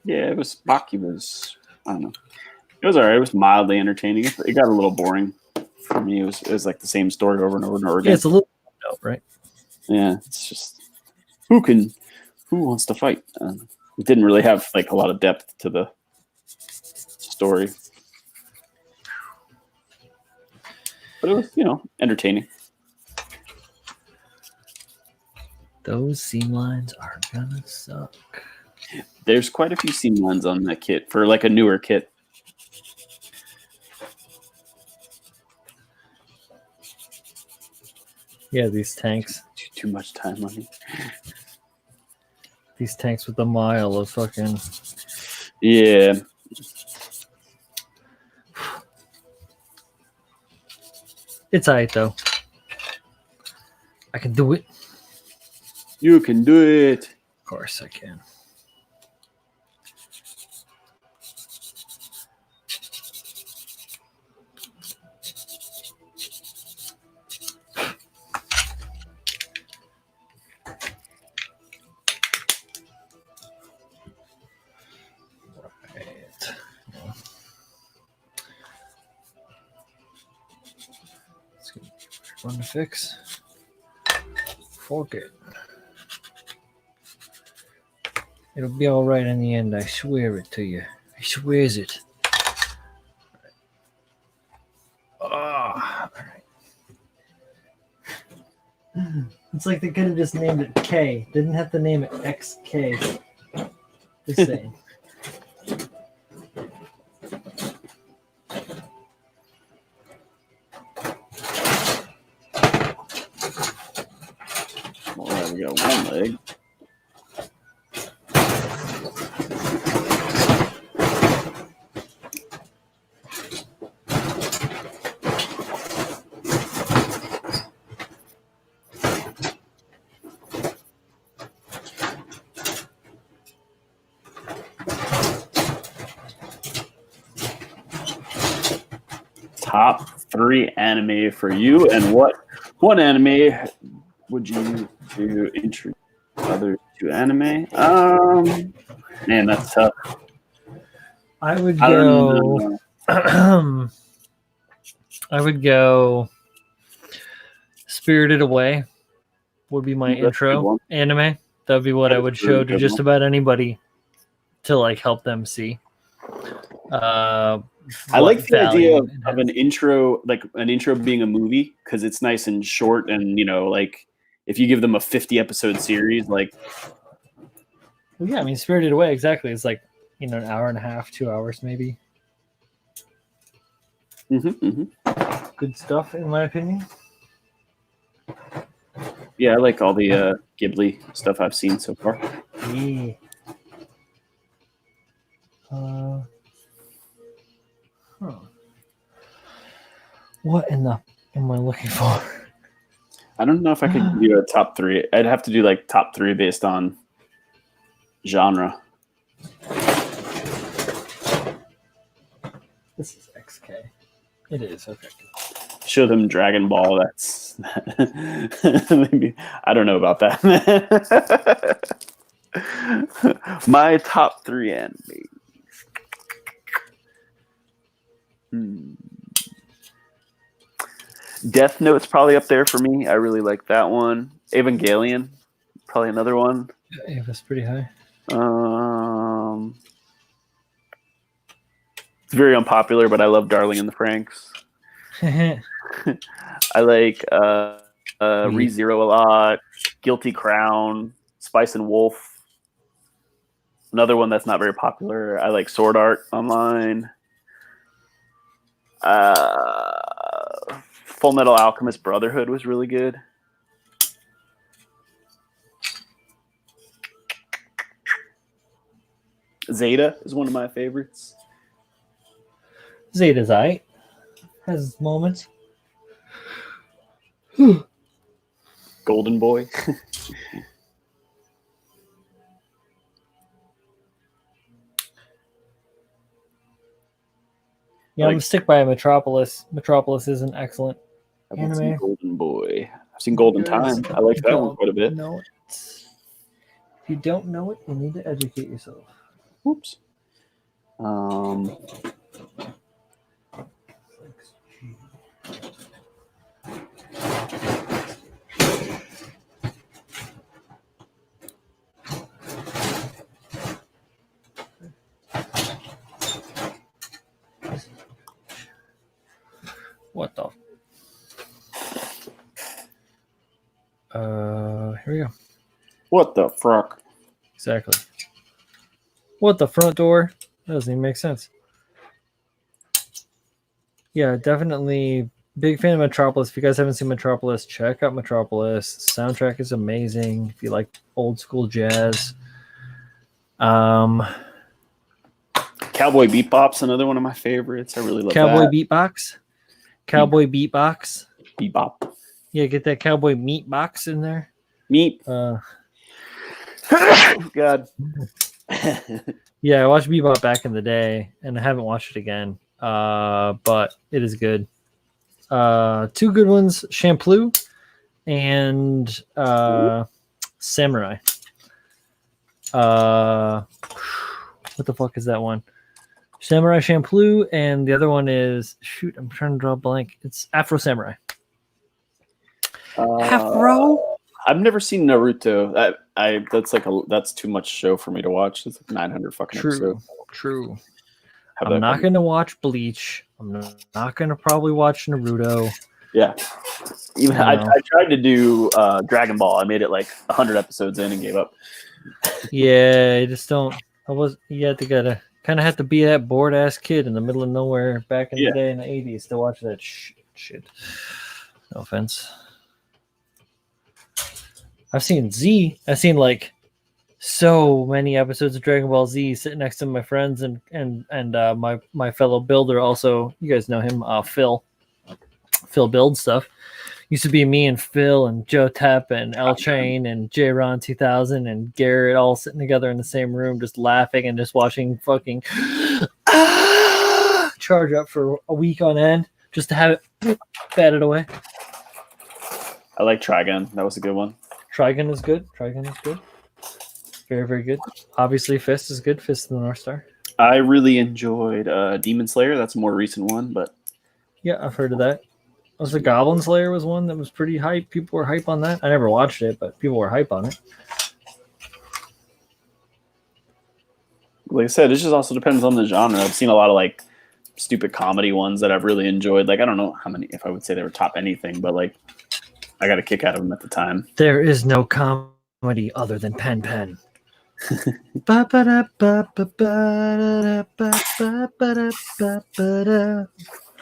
Yeah, it was Baki was, I don't know. It was all right. It was mildly entertaining. It got a little boring for me. It was like the same story over and over and over again. Yeah, it's a little dope, right? Yeah, it's just who wants to fight? It didn't really have like a lot of depth to the story, but it was entertaining. Those seam lines are gonna suck. There's quite a few seam lines on that kit for like a newer kit. Yeah, these tanks. Too much time on me. These tanks with a mile of fucking. Yeah. It's alright though. I can do it. You can do it. Of course I can. One to fix. Fork it. It'll be all right in the end. I swear it to you. I swears it. Oh, all right. It's like they could have just named it K. Didn't have to name it XK. Just saying. We got one leg. Top 3 anime for you, and what anime would you to introduce others to anime? Man, that's tough. I would go. I would go. Spirited Away would be my intro anime. That would be what I would show to just about anybody to like help them see. I like the idea of an intro, like an intro being a movie, because it's nice and short, and like if you give them a 50 episode series, like. Well, yeah, I mean, Spirited Away, exactly. It's like an hour and a half, 2 hours, maybe. Good stuff, in my opinion. Yeah, I like all the Ghibli stuff I've seen so far. Yeah. What in the am I looking for? I don't know if I could do a top 3. I'd have to do like top 3 based on genre. This is XK. It is, okay. Show them Dragon Ball. That's maybe I don't know about that. My top 3 anime. Death Note's probably up there for me. I really like that one. Evangelion, probably another one. Yeah, that's pretty high. It's very unpopular, but I love Darling in the Franxx. I like ReZero a lot. Guilty Crown, Spice and Wolf. Another one that's not very popular. I like Sword Art Online. Full Metal Alchemist Brotherhood was really good. Zeta is one of my favorites. Zeta's aight. Has its moments. Golden Boy. Yeah, I'm gonna stick by Metropolis. Metropolis is an excellent I've seen anime. Golden Boy. I've seen Golden Time. I like that one quite a bit. Know it. If you don't know it, you need to educate yourself. Whoops. What the? Here we go. What the fuck? Exactly. What the front door? That doesn't even make sense. Yeah, definitely big fan of Metropolis. If you guys haven't seen Metropolis, check out Metropolis. Soundtrack is amazing. If you like old school jazz. Cowboy Bebop's another one of my favorites. I really love Cowboy that. Beatbox. Cowboy Beatbox. Bebop. Yeah, get that cowboy meat box in there. Meat. God. Yeah, I watched Bebop back in the day, and I haven't watched it again. But it is good. Two good ones: Shampoo and Samurai. What the fuck is that one? Samurai Shampoo, and the other one is I'm trying to draw a blank. It's Afro Samurai. Afro. I've never seen Naruto. That's too much show for me to watch. It's like 900 fucking episodes. True. I'm not going to watch Bleach. I'm not going to probably watch Naruto. Yeah. Even I tried to do Dragon Ball. I made it like 100 episodes in and gave up. Yeah, I just don't. You had to kind of have to be that bored ass kid in the middle of nowhere back in the day in the 80s to watch that shit. No offense. I've seen like so many episodes of Dragon Ball Z sitting next to my friends and my fellow builder. Also, you guys know him, Phil builds stuff. Used to be me and Phil and Joe Tepp and L Train and J Ron 2000 and Garrett all sitting together in the same room, just laughing and just watching fucking charge up for a week on end, just to have it batted away. I like Trigun. That was a good one. Trigun is good. Very, very good. Obviously, Fist is good. Fist of the North Star. I really enjoyed Demon Slayer. That's a more recent one, but yeah, I've heard of that. Also, Goblin Slayer was one that was pretty hype. People were hype on that. I never watched it, but people were hype on it. Like I said, it just also depends on the genre. I've seen a lot of like stupid comedy ones that I've really enjoyed. Like I don't know how many, if I would say they were top anything, but like I got a kick out of them at the time. There is no comedy other than Pen Pen.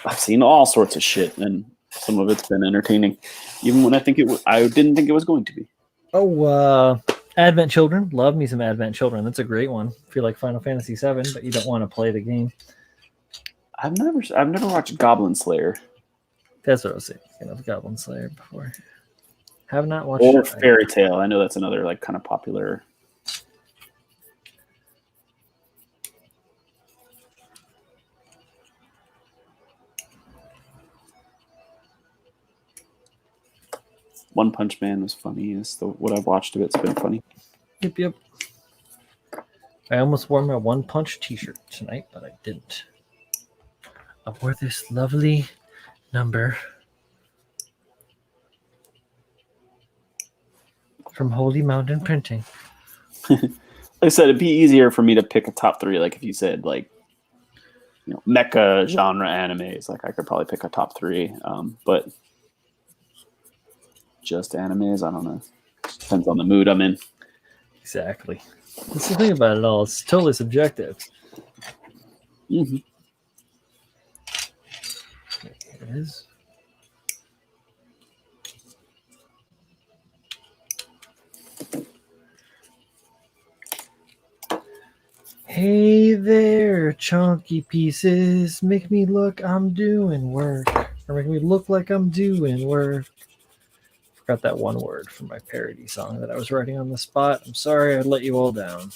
I've seen all sorts of shit, and some of it's been entertaining, even when I didn't think it was going to be. Advent Children. Love me some Advent Children. That's a great one. If you like Final Fantasy VII, but you don't want to play the game. I've never watched Goblin Slayer. That's what I was thinking of, Goblin Slayer before. Have not watched Or Fairy Tail. I know that's another like kind of popular. One Punch Man was funny. What I've watched of it's been funny. Yep. I almost wore my One Punch t-shirt tonight, but I didn't. I wore this lovely number from Holy Mountain Printing. I said it'd be easier for me to pick a top 3. Like if you said like, mecha genre animes, like I could probably pick a top 3. But just animes, I don't know. Depends on the mood I'm in. Exactly. That's the thing about it all. It's totally subjective. Mm-hmm. Here it is. Hey there, chunky pieces. Make me look I'm doing work. Or make me look like I'm doing work. Forgot that one word from my parody song that I was writing on the spot. I'm sorry I let you all down.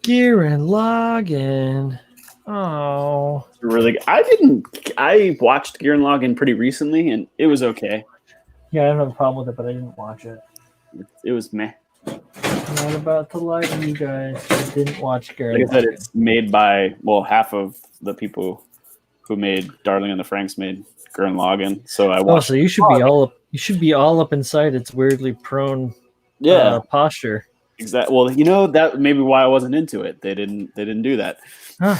Gear and login. Oh. Really, I watched Gurren Lagann pretty recently, and it was okay. Yeah, I don't have a problem with it, but I didn't watch it. It was meh. I'm not about to lie to you guys. I didn't watch Gurren Like I said, Lagann. it's made by half of the people who made Darling and the Franxx made Gurren Lagann. So I watched. So you should be all up. You should be all up inside its weirdly prone posture. Exactly. Well, that may be why I wasn't into it. They didn't do that. Huh.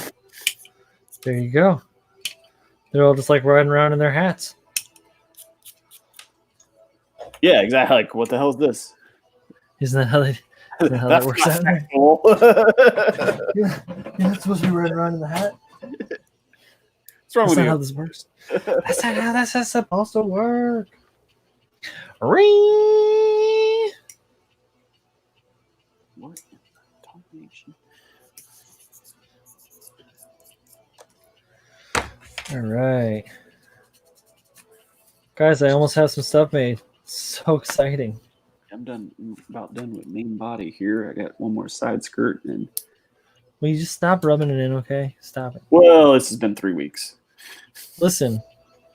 There you go. They're all just like riding around in their hats. Yeah, exactly. Like, what the hell is this? Isn't that how that works out? Yeah, that's supposed to be riding around in the hat. What's wrong with you? That's not how this works. That's not how that's supposed to work. Ring. What? All right. Guys, I almost have some stuff made. So exciting. I'm about done with main body here. I got one more side skirt and. Will you just stop rubbing it in, okay? Stop it. Well, this has been 3 weeks. Listen.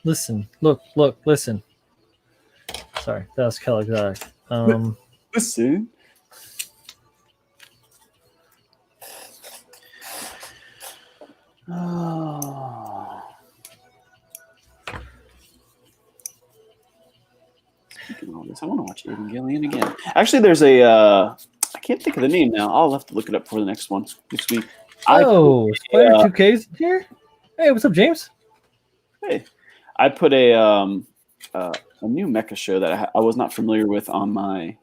Look, listen. Sorry, that was Kelly Exotic. Listen. Oh. Speaking of all this, I want to watch Evangelion again. Actually, there's a I can't think of the name now. I'll have to look it up for the next one next week. Oh, Spider 2K's here. Hey, what's up, James? Hey, I put a new mecha show that I was not familiar with on my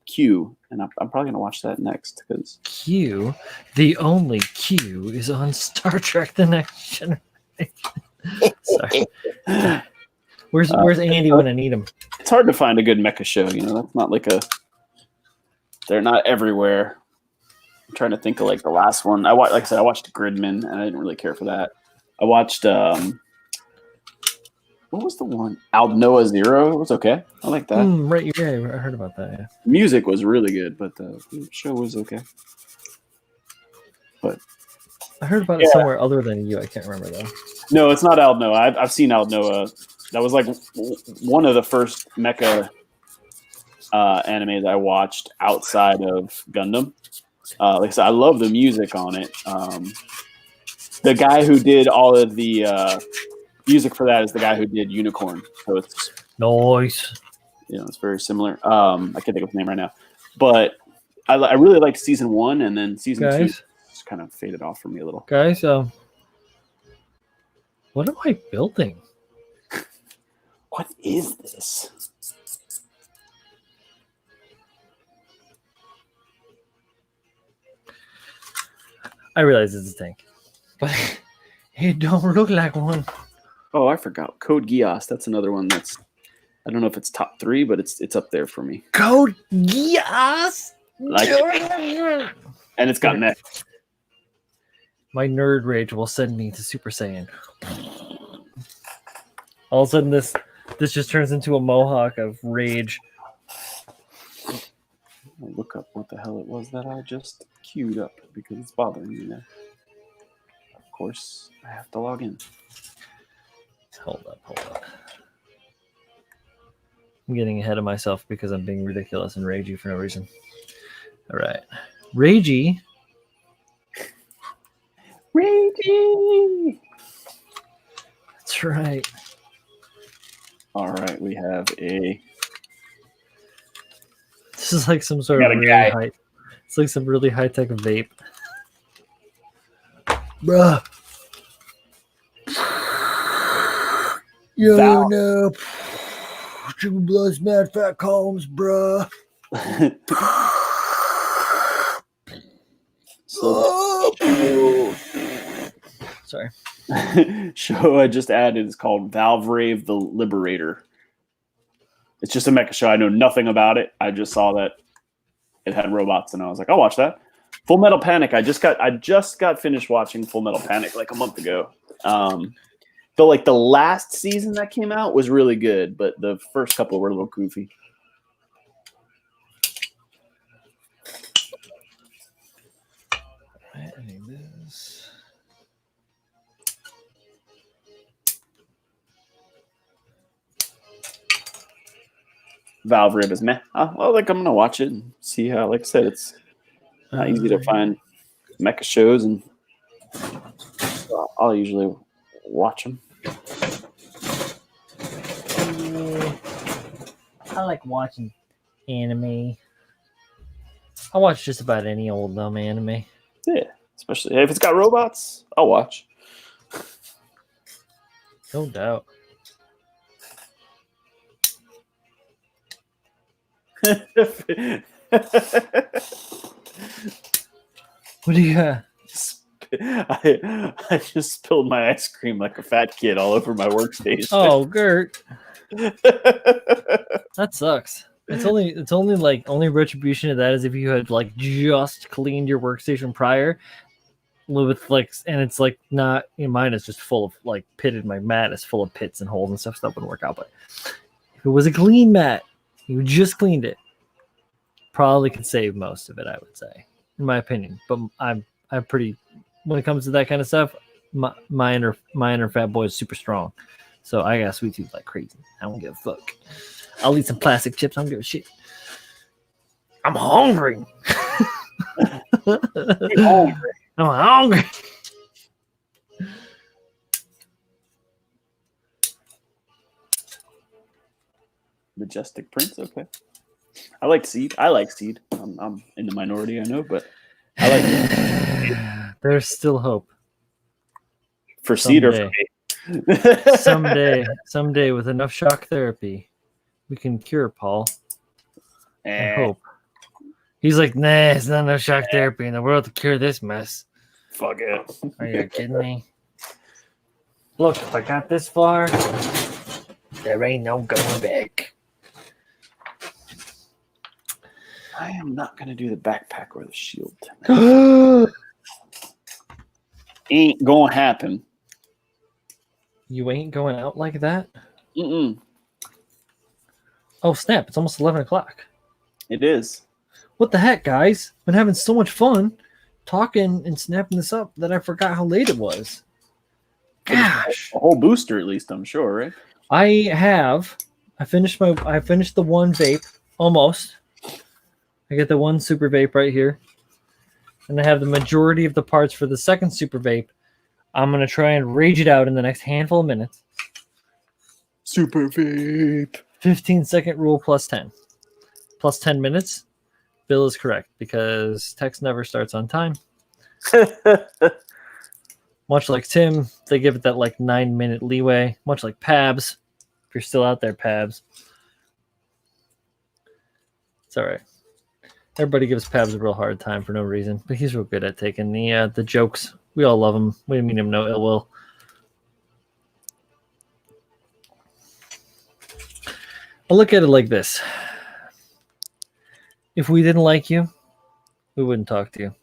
queue, and I'm probably gonna watch that next because Q, the only Q is on Star Trek: The Next Generation. Sorry. Where's Andy when I need him? It's hard to find a good mecha show. That's not like they're not everywhere. I'm trying to think of like the last one. I watched Gridman, and I didn't really care for that. I watched what was the one? Aldnoah Zero. It was okay. I like that. Right, yeah, I heard about that. Yeah. Music was really good, but the show was okay. But I heard about it somewhere other than you. I can't remember though. No, it's not Aldnoah. I've seen Aldnoah. That was like one of the first mecha animes I watched outside of Gundam. Like I said, I love the music on it. The guy who did all of the music for that is the guy who did Unicorn. So it's nice. It's very similar. I can't think of his name right now, but I really liked season 1, and then season 2 just kind of faded off for me a little. Guys, what am I building? What is this? I realize it's a tank, but it don't look like one. Oh, I forgot. Code Geass. That's another one that's, I don't know if it's top 3, but it's up there for me. Code Geass. Like it. And it's got mech. My nerd rage will send me to Super Saiyan. All of a sudden, this just turns into a mohawk of rage. I'll look up what the hell it was that I just queued up because it's bothering me now. Of course, I have to log in. Hold up. I'm getting ahead of myself because I'm being ridiculous and ragey for no reason. All right. Ragey. Ragey. That's right. All right, we have a. This is like some sort Got of a really guy. high. It's like some really high tech vape. Bruh. Val- no. Triple Bloods, Mad Fat Columns, bruh. Sorry. Show I just added is called Valve Rave the Liberator. It's just a mecha show. I know nothing about it. I just saw that it had robots, and I was like, I'll watch that. Full Metal Panic. I just got finished watching Full Metal Panic like a month ago. The last season that came out was really good, but the first couple were a little goofy. I need this. Valve Rave is meh. I'm gonna watch it and see how. Like I said, it's not easy to find mecha shows, and I'll usually watch them. I like watching anime. I watch just about any old dumb anime. Yeah, especially if it's got robots, I'll watch. No doubt. What do you got? I just spilled my ice cream like a fat kid all over my workstation. Oh, Gert. That sucks. It's only retribution of that is if you had like just cleaned your workstation prior with like, and it's like not, mine is just full of like pitted. My mat is full of pits and holes and stuff, so that wouldn't work out. But if it was a clean mat, you just cleaned it, probably could save most of it, I would say, in my opinion. But I'm pretty, when it comes to that kind of stuff, my inner fat boy is super strong. So I got sweet tooth like crazy. I don't give a fuck. I'll eat some plastic chips. I don't give a shit. I'm hungry. I'm hungry. Majestic Prince, okay. I like Seed. I'm in the minority, I know, but I like it. There's still hope. For Seed or for me? Someday, with enough shock therapy, we can cure Paul. I hope. He's like, nah, it's not enough shock therapy in the world to cure this mess. Fuck it. Are you kidding me? Look, if I got this far, there ain't no going back. I am not going to do the backpack or the shield. Ain't going to happen. You ain't going out like that? Mm-mm. Oh, snap. It's almost 11 o'clock. It is. What the heck, guys? Been having so much fun talking and snapping this up that I forgot how late it was. Gosh. A whole booster, at least, I'm sure, right? I finished the one vape, almost. I get the one super vape right here. And I have the majority of the parts for the second super vape. I'm going to try and rage it out in the next handful of minutes. Super vape. 15-second rule plus 10. Plus 10 minutes. Bill is correct because text never starts on time. Much like Tim, they give it that like 9-minute leeway. Much like Pabs. If you're still out there, Pabs. It's all right. Everybody gives Pabs a real hard time for no reason, but he's real good at taking the jokes. We all love him. We mean him no ill will. I'll look at it like this. If we didn't like you, we wouldn't talk to you.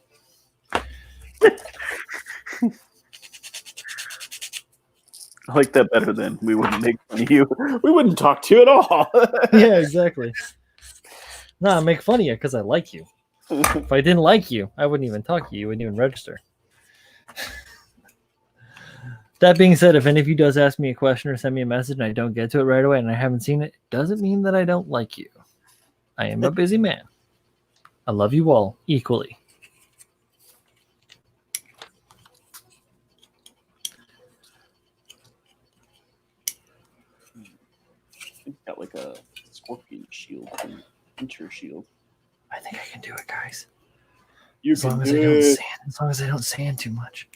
I like that better than we wouldn't make fun of you. We wouldn't talk to you at all. Yeah, exactly. No, I make fun of you because I like you. If I didn't like you, I wouldn't even talk to you. You wouldn't even register. That being said, if any of you does ask me a question or send me a message and I don't get to it right away and I haven't seen it, doesn't mean that I don't like you. I am a busy man. I love you all equally. like a scorpion shield, pincher shield. I think I can do it, guys. You As long as I don't sand too much.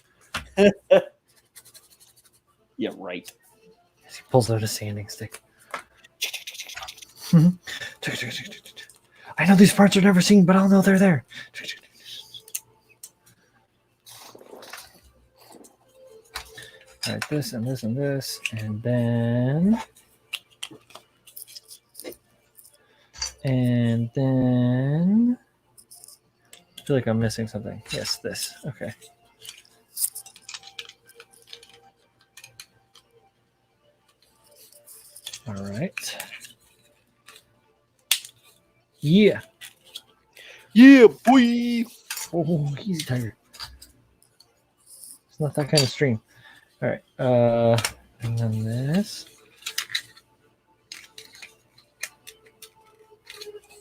Yeah, right. He pulls out a sanding stick. I know these parts are never seen, but I'll know they're there. All right, this and this and this, and then I feel like I'm missing something. Yes, this. Okay. All right. Yeah. Yeah, boy. Oh, easy, tiger. It's not that kind of stream. All right. And then this.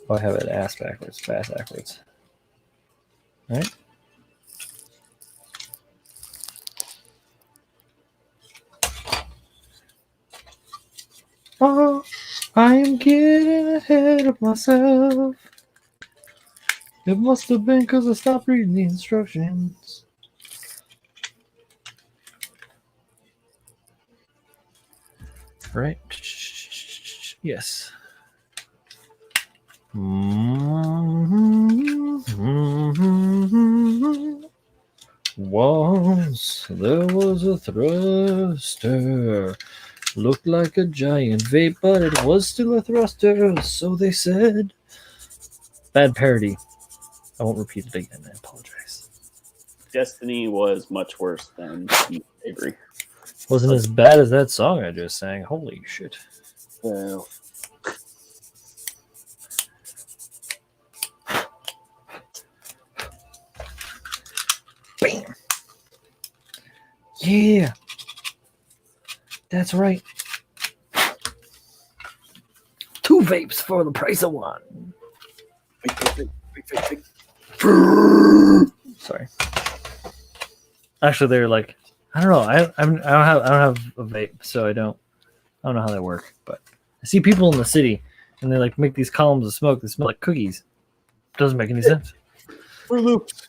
Oh, I have it ass backwards, fast backwards. All right. Oh, I am getting ahead of myself. It must have been because I stopped reading the instructions. Right? Yes. Once there was a thruster. Looked like a giant vape, but it was still a thruster, so they said. Bad parody. I won't repeat it again. I apologize. Destiny was much worse than Avery. Wasn't as bad as that song I just sang. Holy shit. Well, Bam. Yeah. That's right. 2 vapes for the price of 1. Sorry. Actually, they're like, I don't know. I don't have a vape, so I don't know how they work. But I see people in the city, and they like make these columns of smoke that smell like cookies. Doesn't make any sense. Fruit Loops.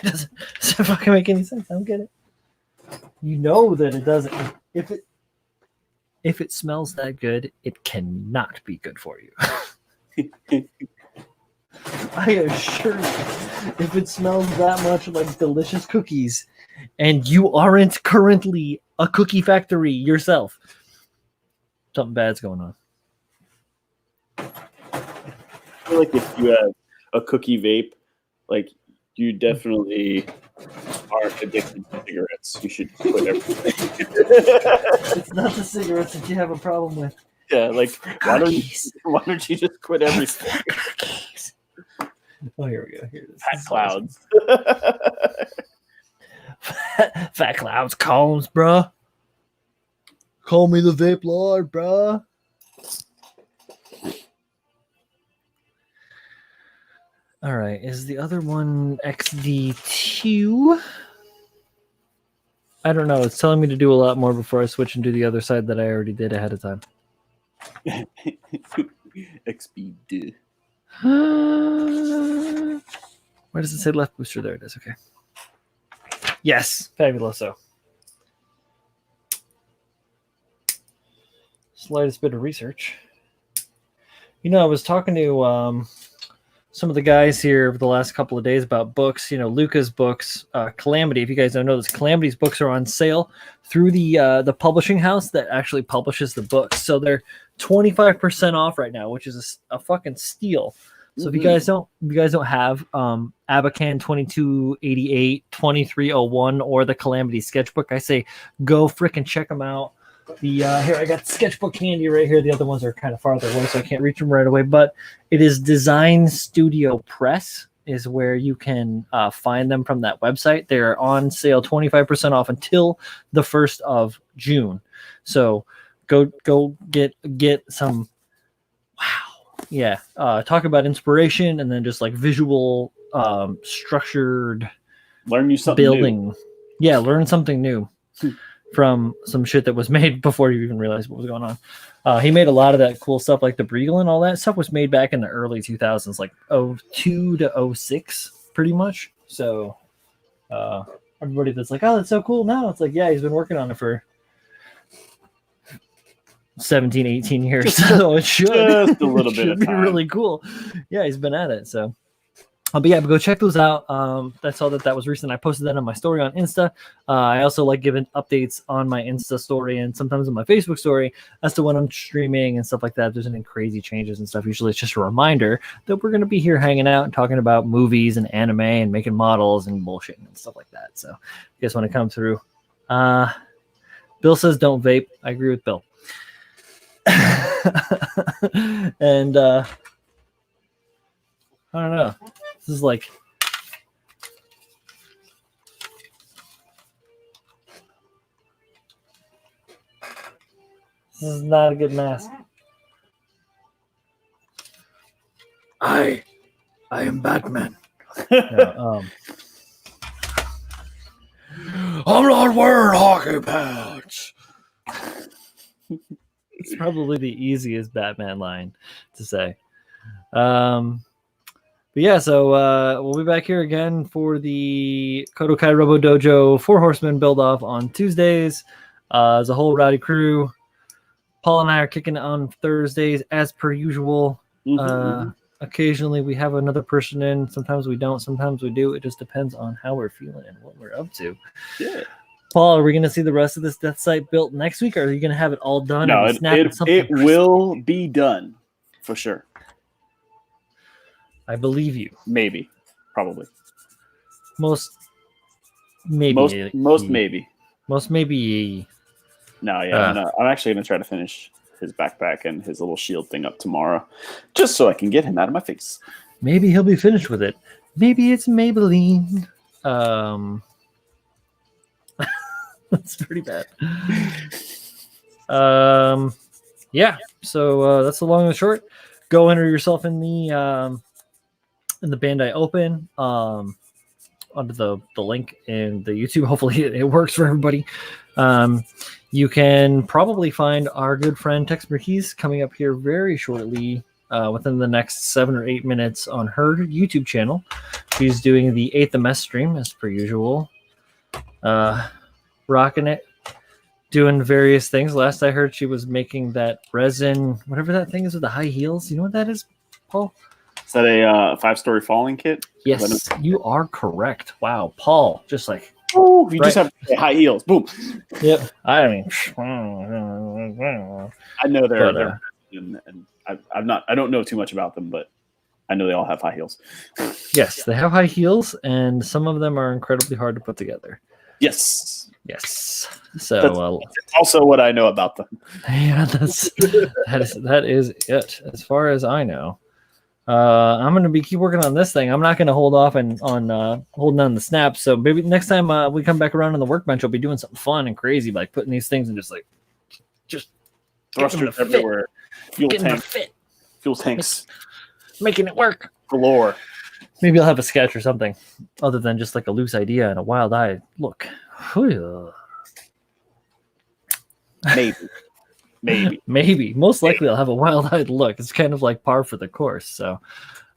It doesn't fucking make any sense. I don't get it. You know that it doesn't. If it smells that good, it cannot be good for you. I assure you, if it smells that much like delicious cookies, and you aren't currently a cookie factory yourself, something bad's going on. I feel like if you have a cookie vape, like you definitely are addicted to cigarettes. You should quit everything. It's not the cigarettes that you have a problem with. Yeah, like why don't you just quit everything? Cookies. Oh, here we go. Here it is. Fat clouds. Fat clouds columns, bruh. Call me the vape lord, bruh. All right, is the other one XD2? I don't know. It's telling me to do a lot more before I switch and do the other side that I already did ahead of time. XB. Where does it say left booster? There it is. Okay. Yes, fabuloso. Slightest bit of research. You know, I was talking to some of the guys here over the last couple of days about books. You know, Luca's books, Calamity. If you guys don't know this, Calamity's books are on sale through the publishing house that actually publishes the books. So they're 25% off right now, which is a fucking steal. So if you guys don't have Abacan 2288, 2301, or the Calamity sketchbook, I say go frickin' check them out. Here I got sketchbook handy right here. The other ones are kind of farther away, so I can't reach them right away. But it is Design Studio Press is where you can find them from that website. They're on sale 25% off until the 1st of June. So go get some. Wow. Yeah. Talk about inspiration and then just like visual structured learn you something building. New. Yeah, learn something new. from some shit that was made before you even realized what was going on. He made a lot of that cool stuff, like the Briegel and all that stuff was made back in the early 2000s, like 02 to 06, pretty much. So everybody that's like, oh, that's so cool now, it's like, yeah, he's been working on it for 17, 18 years. So it should just a little bit of be time. really cool. Yeah, he's been at it. So but yeah, go check those out. That's all that was recent. I posted that on my story on Insta. I also like giving updates on my Insta story and sometimes on my Facebook story as to when I'm streaming and stuff like that. If there's any crazy changes and stuff, usually it's just a reminder that we're going to be here hanging out and talking about movies and anime and making models and bullshit and stuff like that. So if you guys want to come through. Bill says don't vape. I agree with Bill. And I don't know. This is like this is not a good mask. I am Batman. No, I'm not wearing hockey pants. It's probably the easiest Batman line to say. But yeah, so we'll be back here again for the KotoKai Robo-Dojo 4 Horsemen build-off on Tuesdays. As a whole rowdy crew. Paul and I are kicking it on Thursdays as per usual. Occasionally we have another person in. Sometimes we don't. Sometimes we do. It just depends on how we're feeling and what we're up to. Yeah. Paul, are we going to see the rest of this death site built next week, or are you going to have it all done? No, it will be done for sure. I believe you. Maybe. Probably. Most maybe. Most maybe. Most maybe. No, yeah. I'm actually going to try to finish his backpack and his little shield thing up tomorrow, just so I can get him out of my face. Maybe he'll be finished with it. Maybe it's Maybelline. That's pretty bad. Yeah. So that's the long and the short. Go enter yourself in the Bandai Open. Under the link in the YouTube. Hopefully it works for everybody. You can probably find our good friend Tex Merkees coming up here very shortly, within the next 7 or 8 minutes on her YouTube channel. She's doing the 8th MS stream as per usual. Rocking it, doing various things. Last I heard, she was making that resin, whatever that thing is with the high heels. You know what that is, Paul? Is that a 5-story falling kit? Yes, you are correct. Wow, Paul, just like you just have high heels. Boom. Yep. I mean, I know they're and I don't know too much about them, but I know they all have high heels. Yes, they have high heels, and some of them are incredibly hard to put together. Yes. So that's also what I know about them. Yeah, that is it as far as I know. I'm going to keep working on this thing. I'm not going to hold off on holding on the snaps. So maybe next time we come back around on the workbench, I'll be doing something fun and crazy, like putting these things and just thrusters everywhere. Fuel tanks. Making it work. Galore. Maybe I'll have a sketch or something other than just like a loose idea and a wild-eyed look. Maybe. Most likely I'll have a wild-eyed look. It's kind of like par for the course. So,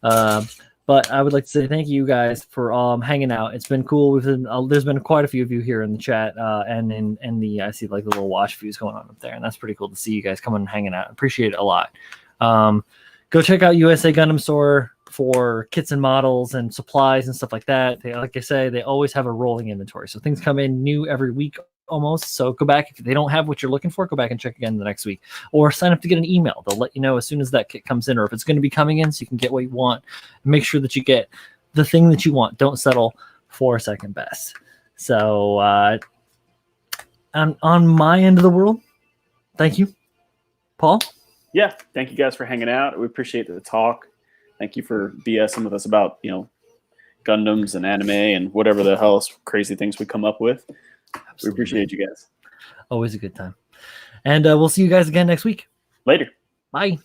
but I would like to say thank you guys for hanging out. It's been cool. There's been quite a few of you here in the chat and in the I see like the little watch views going on up there, and that's pretty cool to see you guys coming and hanging out. Appreciate it a lot. Go check out USA Gundam Store for kits and models and supplies and stuff like that. Like I say, they always have a rolling inventory, so things come in new every week almost. So go back if they don't have what you're looking for. Go back and check again the next week, or sign up to get an email. They'll let you know as soon as that kit comes in, or if it's going to be coming in, so you can get what you want. Make sure that you get the thing that you want. Don't settle for second best. So on my end of the world, thank you, Paul. Yeah, thank you guys for hanging out. We appreciate the talk. Thank you for BSing with us about Gundams and anime and whatever the hell crazy things we come up with. Absolutely. We appreciate you guys. Always a good time. And we'll see you guys again next week. Later. Bye.